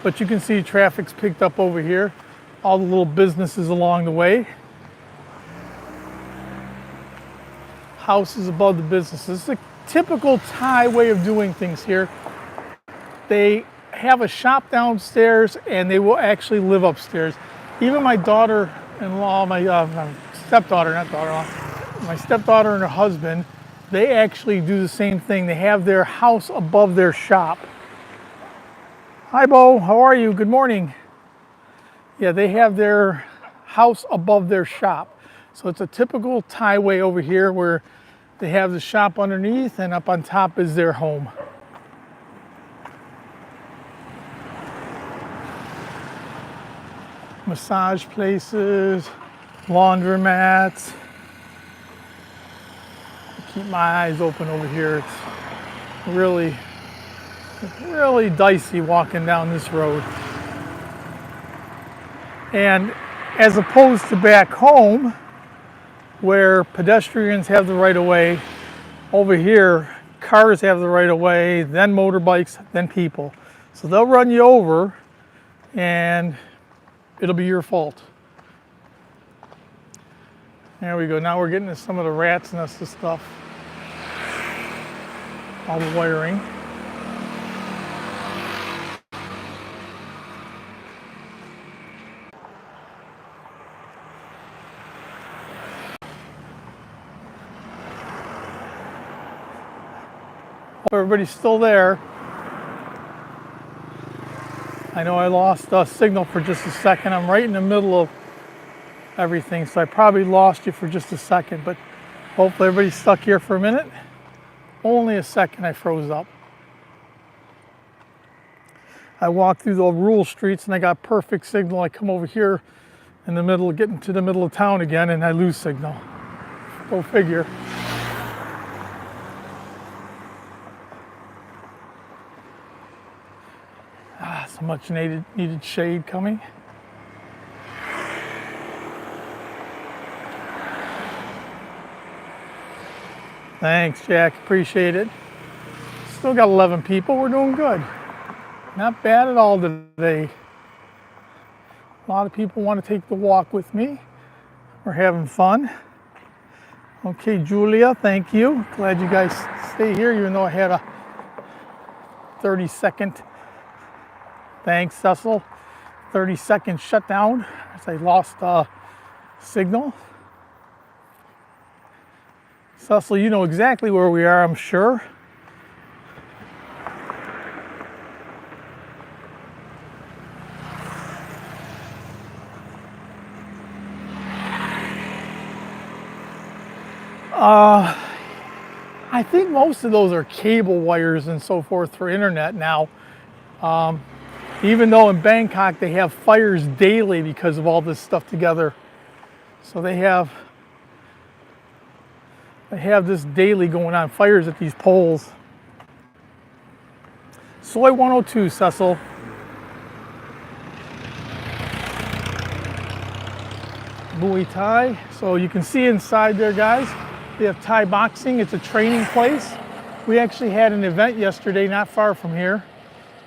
But you can see traffic's picked up over here, all the little businesses along the way. Houses above the businesses. It's a typical Thai way of doing things here. They have a shop downstairs and they will actually live upstairs. Even my daughter-in-law, my stepdaughter, not daughter-in-law, my stepdaughter and her husband, they actually do the same thing. They have their house above their shop. Hi, Bo. How are you? Good morning. Yeah, they have their house above their shop. So it's a typical Thai way over here where they have the shop underneath and up on top is their home. Massage places, laundromats. Keep my eyes open over here. It's really dicey walking down this road. And as opposed to back home, where pedestrians have the right of way, over here, cars have the right of way, then motorbikes, then people. So they'll run you over and it'll be your fault. There we go. Now we're getting to some of the rat's nest of stuff. All the wiring. Hope everybody's still there. I know I lost signal for just a second. I'm right in the middle of everything, so I probably lost you for just a second, but hopefully everybody's stuck here for a minute. Only a second, I froze up. I walked through the rural streets and I got perfect signal. I come over here in the middle, getting to the middle of town again, and I lose signal. Go figure. So much needed shade coming. Thanks, Jack. Appreciate it. Still got 11 people. We're doing good. Not bad at all today. A lot of people want to take the walk with me. We're having fun. Okay, Julia, thank you. Glad you guys stay here, even though I had a 30-second, thanks Cecil, 30-second shutdown as I lost signal. Cecil, you know exactly where we are, I'm sure. I think most of those are cable wires and so forth for internet now. Even though in Bangkok they have fires daily because of all this stuff together. So they have this daily going on, fires at these poles. Soy 102, Cecil. Muay Thai. So you can see inside there, guys. They have Thai boxing. It's a training place. We actually had an event yesterday not far from here.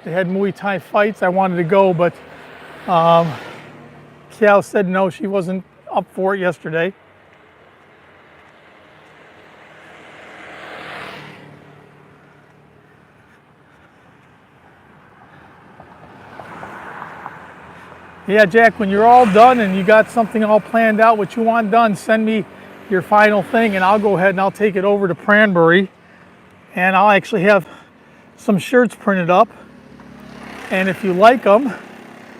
They had Muay Thai fights. I wanted to go, but Kiao said no, she wasn't up for it yesterday. Yeah, Jack, when you're all done and you got something all planned out, what you want done, send me your final thing and I'll go ahead and I'll take it over to Pranbury and I'll actually have some shirts printed up. And if you like them,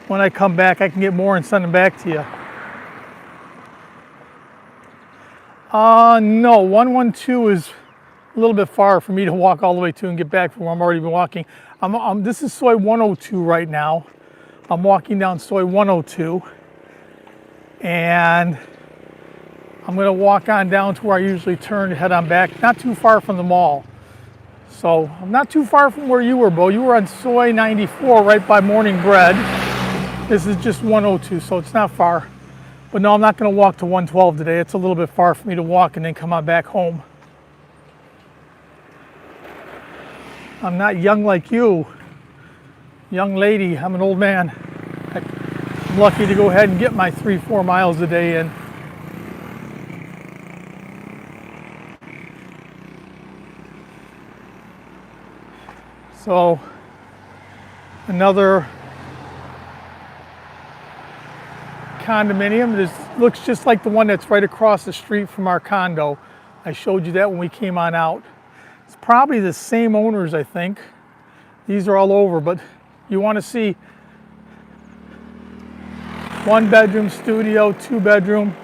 when I come back, I can get more and send them back to you. No, 112 is a little bit far for me to walk all the way to and get back from where I'm already been walking. This is Soy 102 right now. I'm walking down Soy 102 and I'm going to walk on down to where I usually turn to head on back, not too far from the mall. So I'm not too far from where you were, Bo. You were on Soy 94 right by Morning Bread. This is just 102, so it's not far. But no, I'm not going to walk to 112 today. It's a little bit far for me to walk and then come on back home. I'm not young like you. Young lady, I'm an old man. I'm lucky to go ahead and get my 3-4 miles a day in. So another condominium. This looks just like the one that's right across the street from our condo. I showed you that when we came on out. It's probably the same owners, I think. These are all over, but you want to see 1-bedroom studio, 2-bedroom,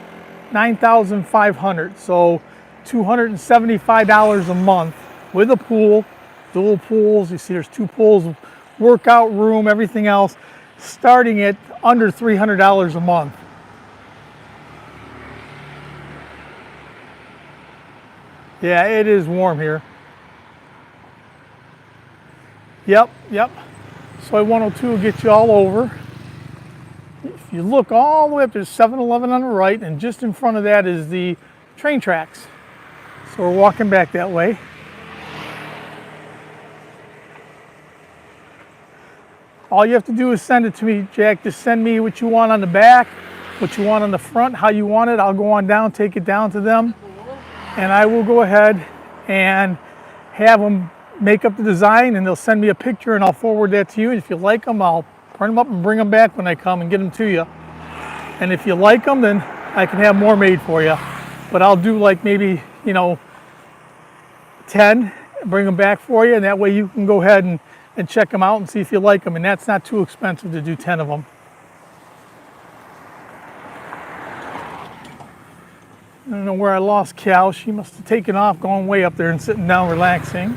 $9,500. So $275 a month with a pool. Dual pools, you see there's 2 pools, workout room, everything else, starting at under $300 a month. Yeah, it is warm here. Yep. Soy 102 will get you all over. If you look all the way up, there's 7-Eleven on the right, and just in front of that is the train tracks. So we're walking back that way. All you have to do is send it to me, Jack. Just send me what you want on the back, what you want on the front, how you want it. I'll go on down, take it down to them, and I will go ahead and have them make up the design, and they'll send me a picture, and I'll forward that to you. And if you like them, I'll print them up and bring them back when I come and get them to you. And if you like them, then I can have more made for you. But I'll do like maybe, 10, bring them back for you, and that way you can go ahead and check them out and see if you like them, and that's not too expensive to do 10 of them. I don't know where I lost Cal. She must have taken off, going way up there and sitting down relaxing.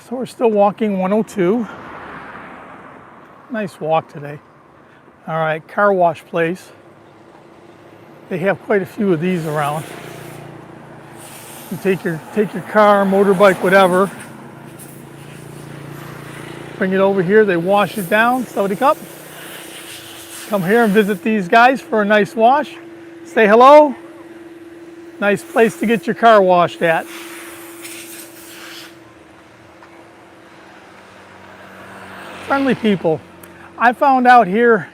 So we're still walking 102. Nice walk today. All right, car wash place. They have quite a few of these around. You take your car, motorbike, whatever. Bring it over here. They wash it down. Sawadee Cup. Come here and visit these guys for a nice wash. Say hello. Nice place to get your car washed at. Friendly people. I found out here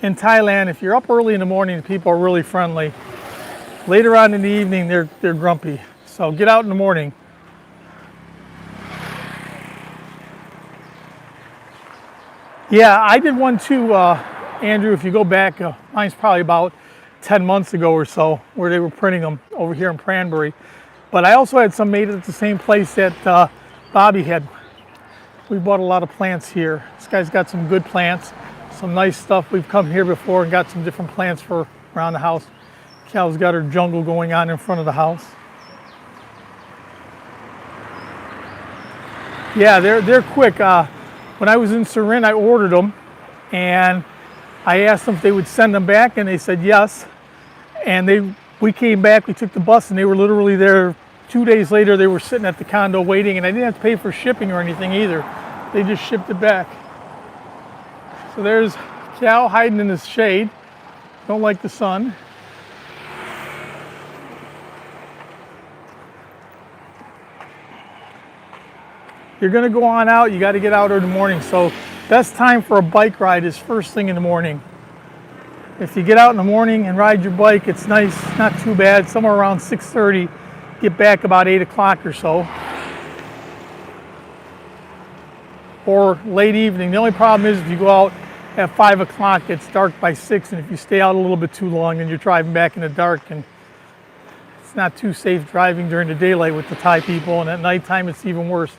in Thailand, if you're up early in the morning, people are really friendly. Later on in the evening, they're grumpy. So get out in the morning. Yeah, I did one too, Andrew. If you go back, mine's probably about 10 months ago or so, where they were printing them over here in Cranberry. But I also had some made at the same place that Bobby had. We bought a lot of plants here. This guy's got some good plants, some nice stuff. We've come here before and got some different plants for around the house. Cal's got her jungle going on in front of the house. Yeah, they're quick. When I was in Surin, I ordered them, and I asked them if they would send them back, and they said yes. And we came back, we took the bus, and they were literally there 2 days later. They were sitting at the condo waiting, and I didn't have to pay for shipping or anything either. They just shipped it back. So there's Cal hiding in the shade. Don't like the sun. You're going to go on out, you got to get out in the morning. So best time for a bike ride is first thing in the morning. If you get out in the morning and ride your bike, it's nice, not too bad. Somewhere around 6:30, get back about 8 o'clock or so. Or late evening. The only problem is if you go out at 5 o'clock, it's dark by 6, and if you stay out a little bit too long, then you're driving back in the dark, and it's not too safe driving during the daylight with the Thai people, and at nighttime it's even worse.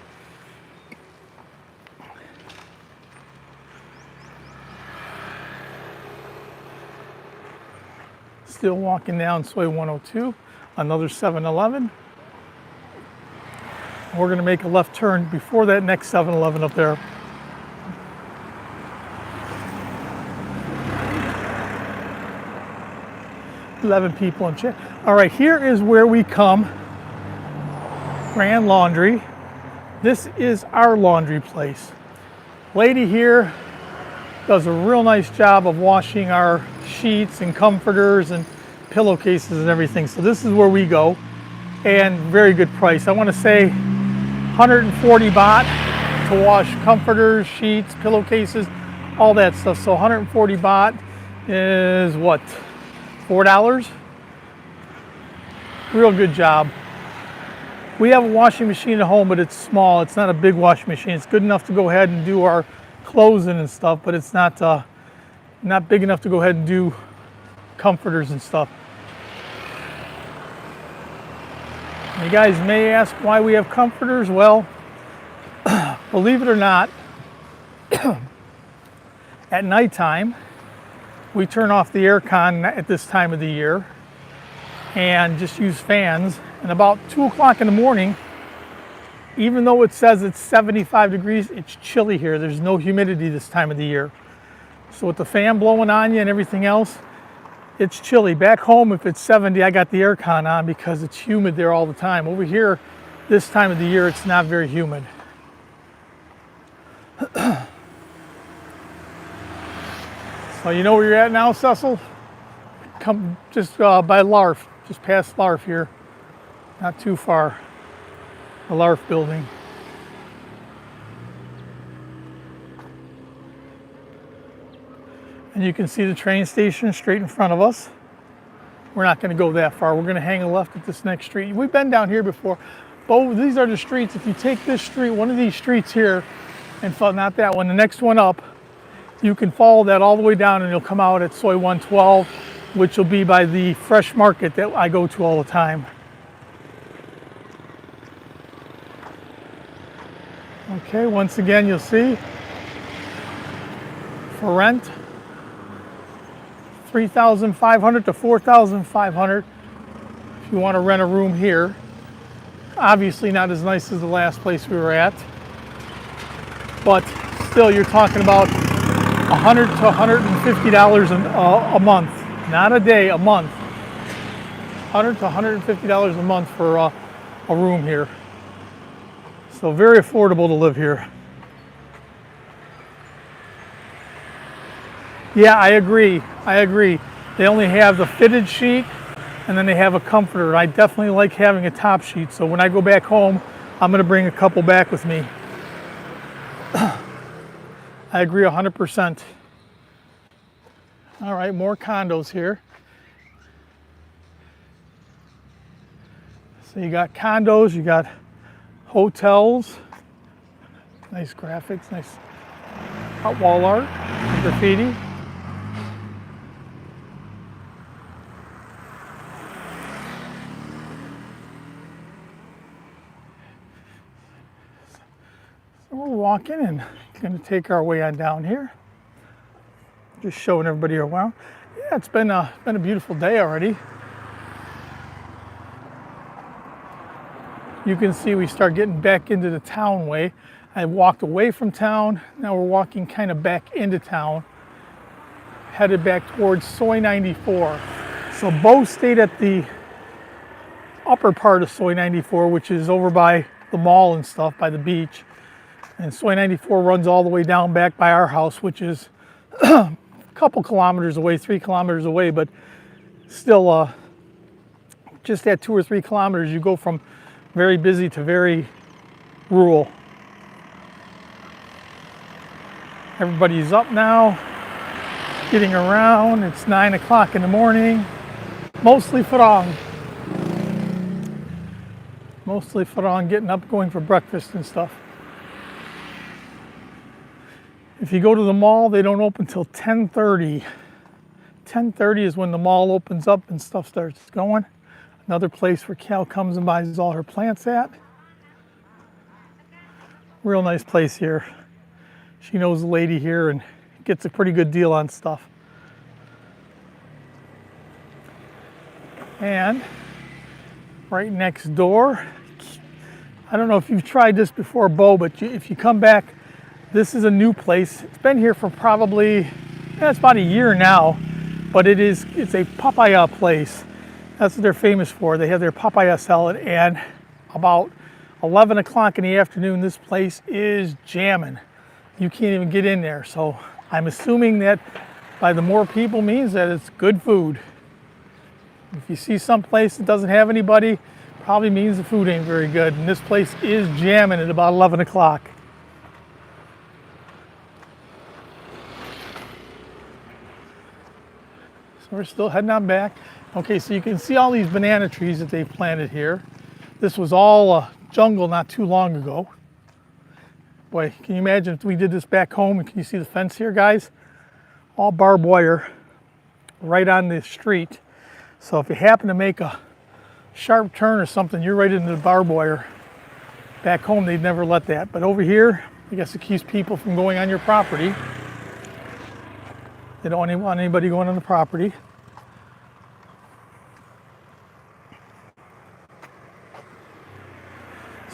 Still walking down Soi 102, another 7-Eleven. We're going to make a left turn before that next 7-Eleven up there. $11 people in chat. All right, here is where we come. Grand Laundry. This is our laundry place. Lady here does a real nice job of washing our sheets and comforters and pillowcases and everything. So this is where we go, and very good price. I want to say 140 baht to wash comforters, sheets, pillowcases, all that stuff. So 140 baht is what, $4? Real good job. We have a washing machine at home, but it's small. It's not a big washing machine. It's good enough to go ahead and do our clothes in and stuff, but it's not big enough to go ahead and do comforters and stuff. You guys may ask why we have comforters. Well, believe it or not, at nighttime, we turn off the aircon at this time of the year and just use fans. And about 2 o'clock in the morning, even though it says it's 75 degrees, it's chilly here. There's no humidity this time of the year. So with the fan blowing on you and everything else, it's chilly. Back home, if it's 70, I got the aircon on because it's humid there all the time. Over here, this time of the year, it's not very humid. So you know where you're at now, Cecil? Come just by LARF, just past LARF here. Not too far. The LARF building. And you can see the train station straight in front of us. We're not going to go that far. We're going to hang a left at this next street. We've been down here before. But these are the streets. If you take this street, one of these streets here, and not that one, the next one up, you can follow that all the way down and you'll come out at Soi 112, which will be by the fresh market that I go to all the time. Okay, once again, you'll see for rent, 3,500 to 4,500 if you want to rent a room here. Obviously not as nice as the last place we were at, but still you're talking about $100 to $150 a month, not a day, a month. $100 to $150 a month for a room here. So very affordable to live here. Yeah, I agree. They only have the fitted sheet and then they have a comforter. I definitely like having a top sheet. So when I go back home, I'm going to bring a couple back with me. I agree 100%. All right, more condos here. So you got condos, you got hotels, nice graphics, nice hot wall art, graffiti. So we're walking and going to take our way on down here. Just showing everybody around. Yeah, it's been a beautiful day already. You can see we start getting back into the town way. I walked away from town. Now we're walking kind of back into town, headed back towards Soi 94. So Bo stayed at the upper part of Soi 94, which is over by the mall and stuff, by the beach. And Soi 94 runs all the way down back by our house, which is a couple kilometers away, 3 kilometers away, but still just at 2 or 3 kilometers, you go from very busy to very rural. Everybody's up now, getting around. It's 9 o'clock in the morning. Mostly Farang. Mostly Farang getting up, going for breakfast and stuff. If you go to the mall, they don't open till 10:30. 10:30 is when the mall opens up and stuff starts going. Another place where Cal comes and buys all her plants at. Real nice place here. She knows the lady here and gets a pretty good deal on stuff. And right next door, I don't know if you've tried this before, Bo, but if you come back, this is a new place. It's been here for probably, it's about a year now, but it's a papaya place. That's what they're famous for. They have their papaya salad, and about 11 o'clock in the afternoon, this place is jamming. You can't even get in there. So I'm assuming that by the more people means that it's good food. If you see some place that doesn't have anybody, probably means the food ain't very good. And this place is jamming at about 11 o'clock. So we're still heading on back. Okay, so you can see all these banana trees that they've planted here. This was all jungle not too long ago. Boy, can you imagine if we did this back home? And can you see the fence here, guys? All barbed wire right on the street. So if you happen to make a sharp turn or something, you're right into the barbed wire. Back home, they'd never let that. But over here, I guess it keeps people from going on your property. They don't want anybody going on the property.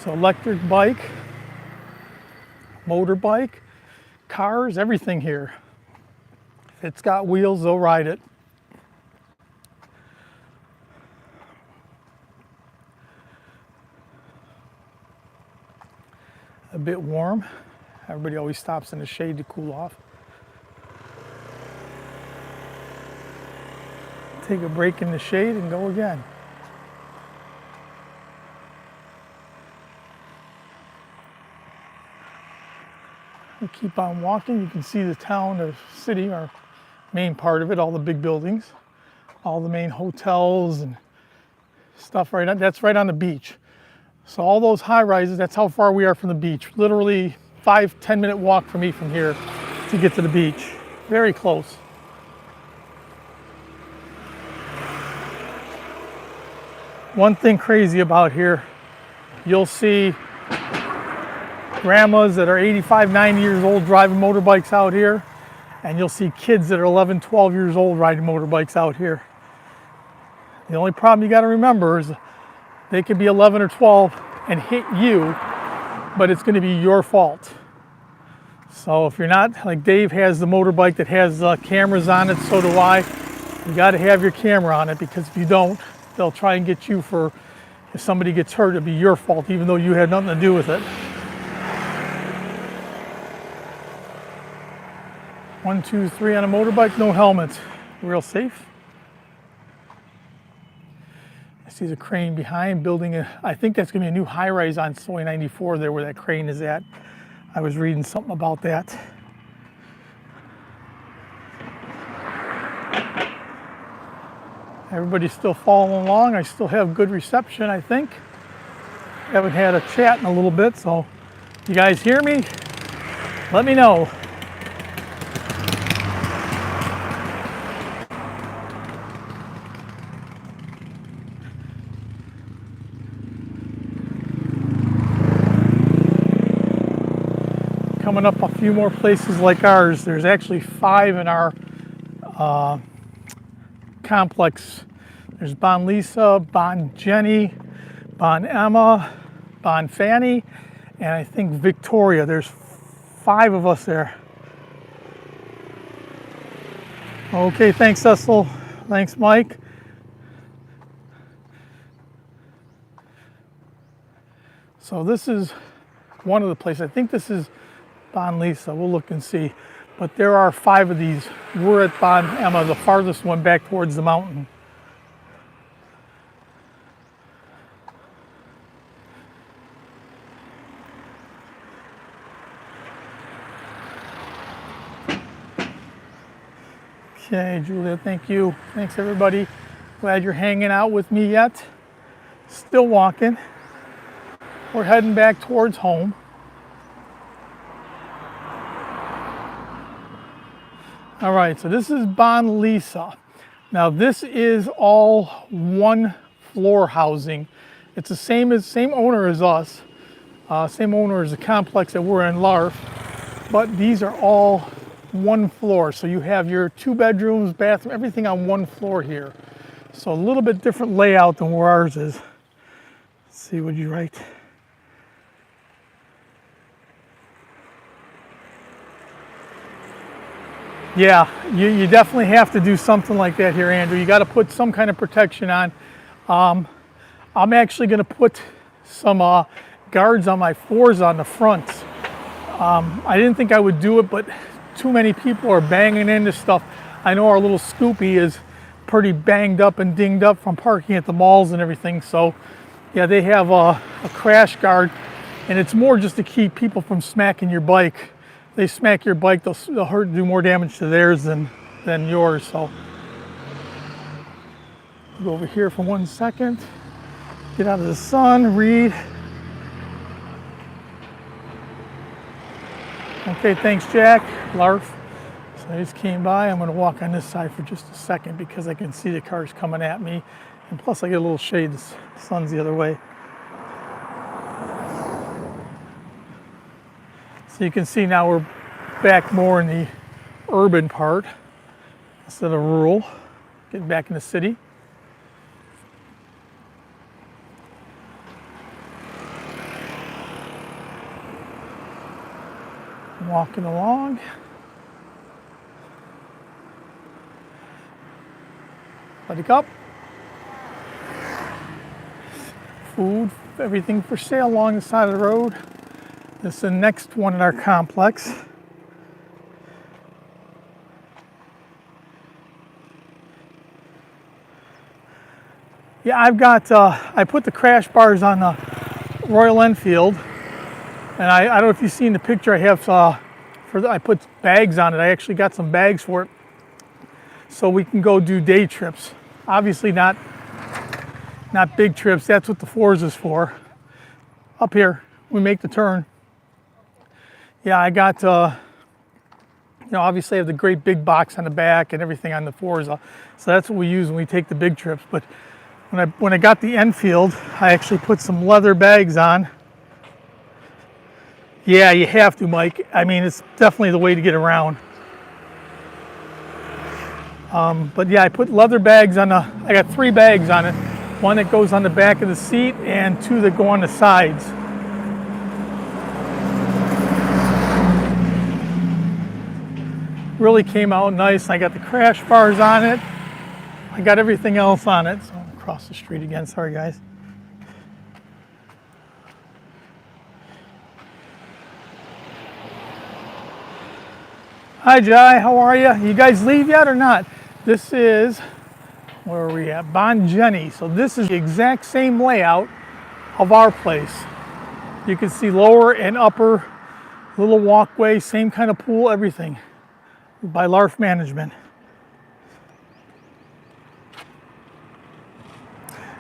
So electric bike, motorbike, cars, everything here. If it's got wheels, they'll ride it. A bit warm. Everybody always stops in the shade to cool off. Take a break in the shade and go again. We keep on walking. You can see the town, the city, our main part of it, all the big buildings, all the main hotels and stuff right on. That's right on the beach. So all those high rises, that's how far we are from the beach. Literally 5-10 minute walk for me from here to get to the beach. Very close. One thing crazy about here, you'll see grandmas that are 85, 90 years old driving motorbikes out here, and you'll see kids that are 11, 12 years old riding motorbikes out here. The only problem you got to remember is they could be 11 or 12 and hit you, but it's going to be your fault. So if you're not, like Dave has the motorbike that has cameras on it, so do I. You got to have your camera on it, because if you don't, they'll try and get you for, if somebody gets hurt, it'll be your fault, even though you had nothing to do with it. 1, 2, 3 on a motorbike, no helmets. Real safe. I see the crane behind building I think that's going to be a new high-rise on Soi 94 there where that crane is at. I was reading something about that. Everybody's still following along. I still have good reception, I think. Haven't had a chat in a little bit, so you guys hear me? Let me know. Coming up a few more places like ours. There's actually 5 in our complex. There's Bon Lisa, Bon Jenny, Bon Emma, Bon Fanny, and I think Victoria. There's 5 of us there. Okay, thanks Cecil. Thanks Mike. So this is one of the places. I think this is Bon Lisa. We'll look and see. But there are 5 of these. We're at Bon Emma, the farthest one back towards the mountain. Okay, Julia, thank you. Thanks everybody. Glad you're hanging out with me yet. Still walking. We're heading back towards home. All right, so this is Bon Lisa. Now this is all one floor housing. It's the same owner as us, same owner as the complex that we're in, Larf, but these are all one floor. So you have your 2 bedrooms, bathroom, everything on one floor here. So a little bit different layout than where ours is. Let's see, what'd you write? Yeah, you definitely have to do something like that here, Andrew. You got to put some kind of protection on. I'm actually going to put some guards on my floors on the front. I didn't think I would do it, but too many people are banging into stuff. I know our little Scoopy is pretty banged up and dinged up from parking at the malls and everything. So yeah, they have a crash guard, and it's more just to keep people from smacking your bike. They smack your bike, they'll hurt, do more damage to theirs than yours. So go over here for 1 second, get out of the sun, read. Okay, thanks Jack, Larf. So I just came by. I'm going to walk on this side for just a second because I can see the cars coming at me, and plus I get a little shade. The sun's the other way. So you can see now we're back more in the urban part instead of rural, getting back in the city. Walking along. Let it go. Food, everything for sale along the side of the road. This is the next one in our complex. Yeah, I've got, I put the crash bars on the Royal Enfield, and I don't know if you've seen the picture I have, I put bags on it. I actually got some bags for it, so we can go do day trips. Obviously not big trips, that's what the Forza's for. Up here, we make the turn. Yeah, I got, obviously I have the great big box on the back and everything on the Forza. So that's what we use when we take the big trips. But when I got the Enfield, I actually put some leather bags on. Yeah, you have to, Mike. I mean, it's definitely the way to get around. But yeah, I put leather bags on I got 3 bags on it. One that goes on the back of the seat and 2 that go on the sides. Really came out nice. I got the crash bars on it. I got everything else on it. So I'm gonna cross the street again. Sorry, guys. Hi, Jai. How are you? You guys leave yet or not? This is, where are we at? Bon Jenny. So this is the exact same layout of our place. You can see lower and upper, little walkway, same kind of pool, everything. By Larf Management.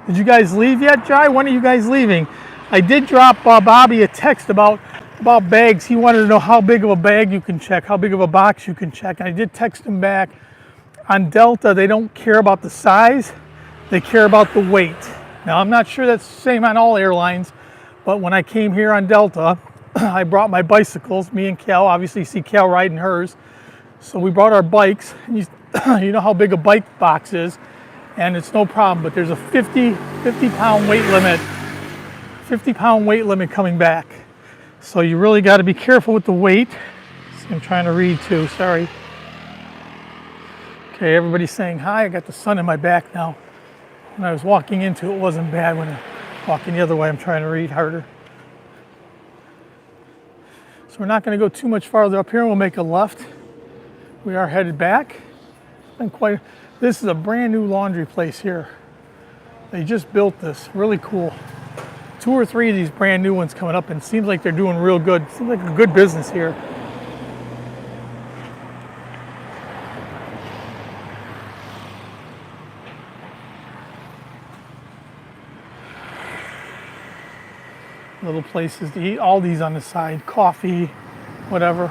Did you guys leave yet, Jai? When are you guys leaving? I did drop Bobby a text about bags. He wanted to know how big of a bag you can check, how big of a box you can check. And I did text him back. On Delta, they don't care about the size, they care about the weight. Now, I'm not sure that's the same on all airlines, but when I came here on Delta, I brought my bicycles, me and Cal. Obviously, you see Cal riding hers. So we brought our bikes. And you know how big a bike box is, and it's no problem, but there's a 50-pound weight limit, 50-pound weight limit coming back. So you really got to be careful with the weight. I'm trying to read too, sorry. Okay, everybody's saying hi. I got the sun in my back now. When I was walking into it, it wasn't bad. When I'm walking the other way, I'm trying to read harder. So we're not going to go too much farther up here. We'll make a left. We are headed back. This is a brand new laundry place here. They just built this, really cool. 2 or 3 of these brand new ones coming up, and it seems like they're doing real good. Seems like a good business here. Little places to eat, all these on the side, coffee, whatever.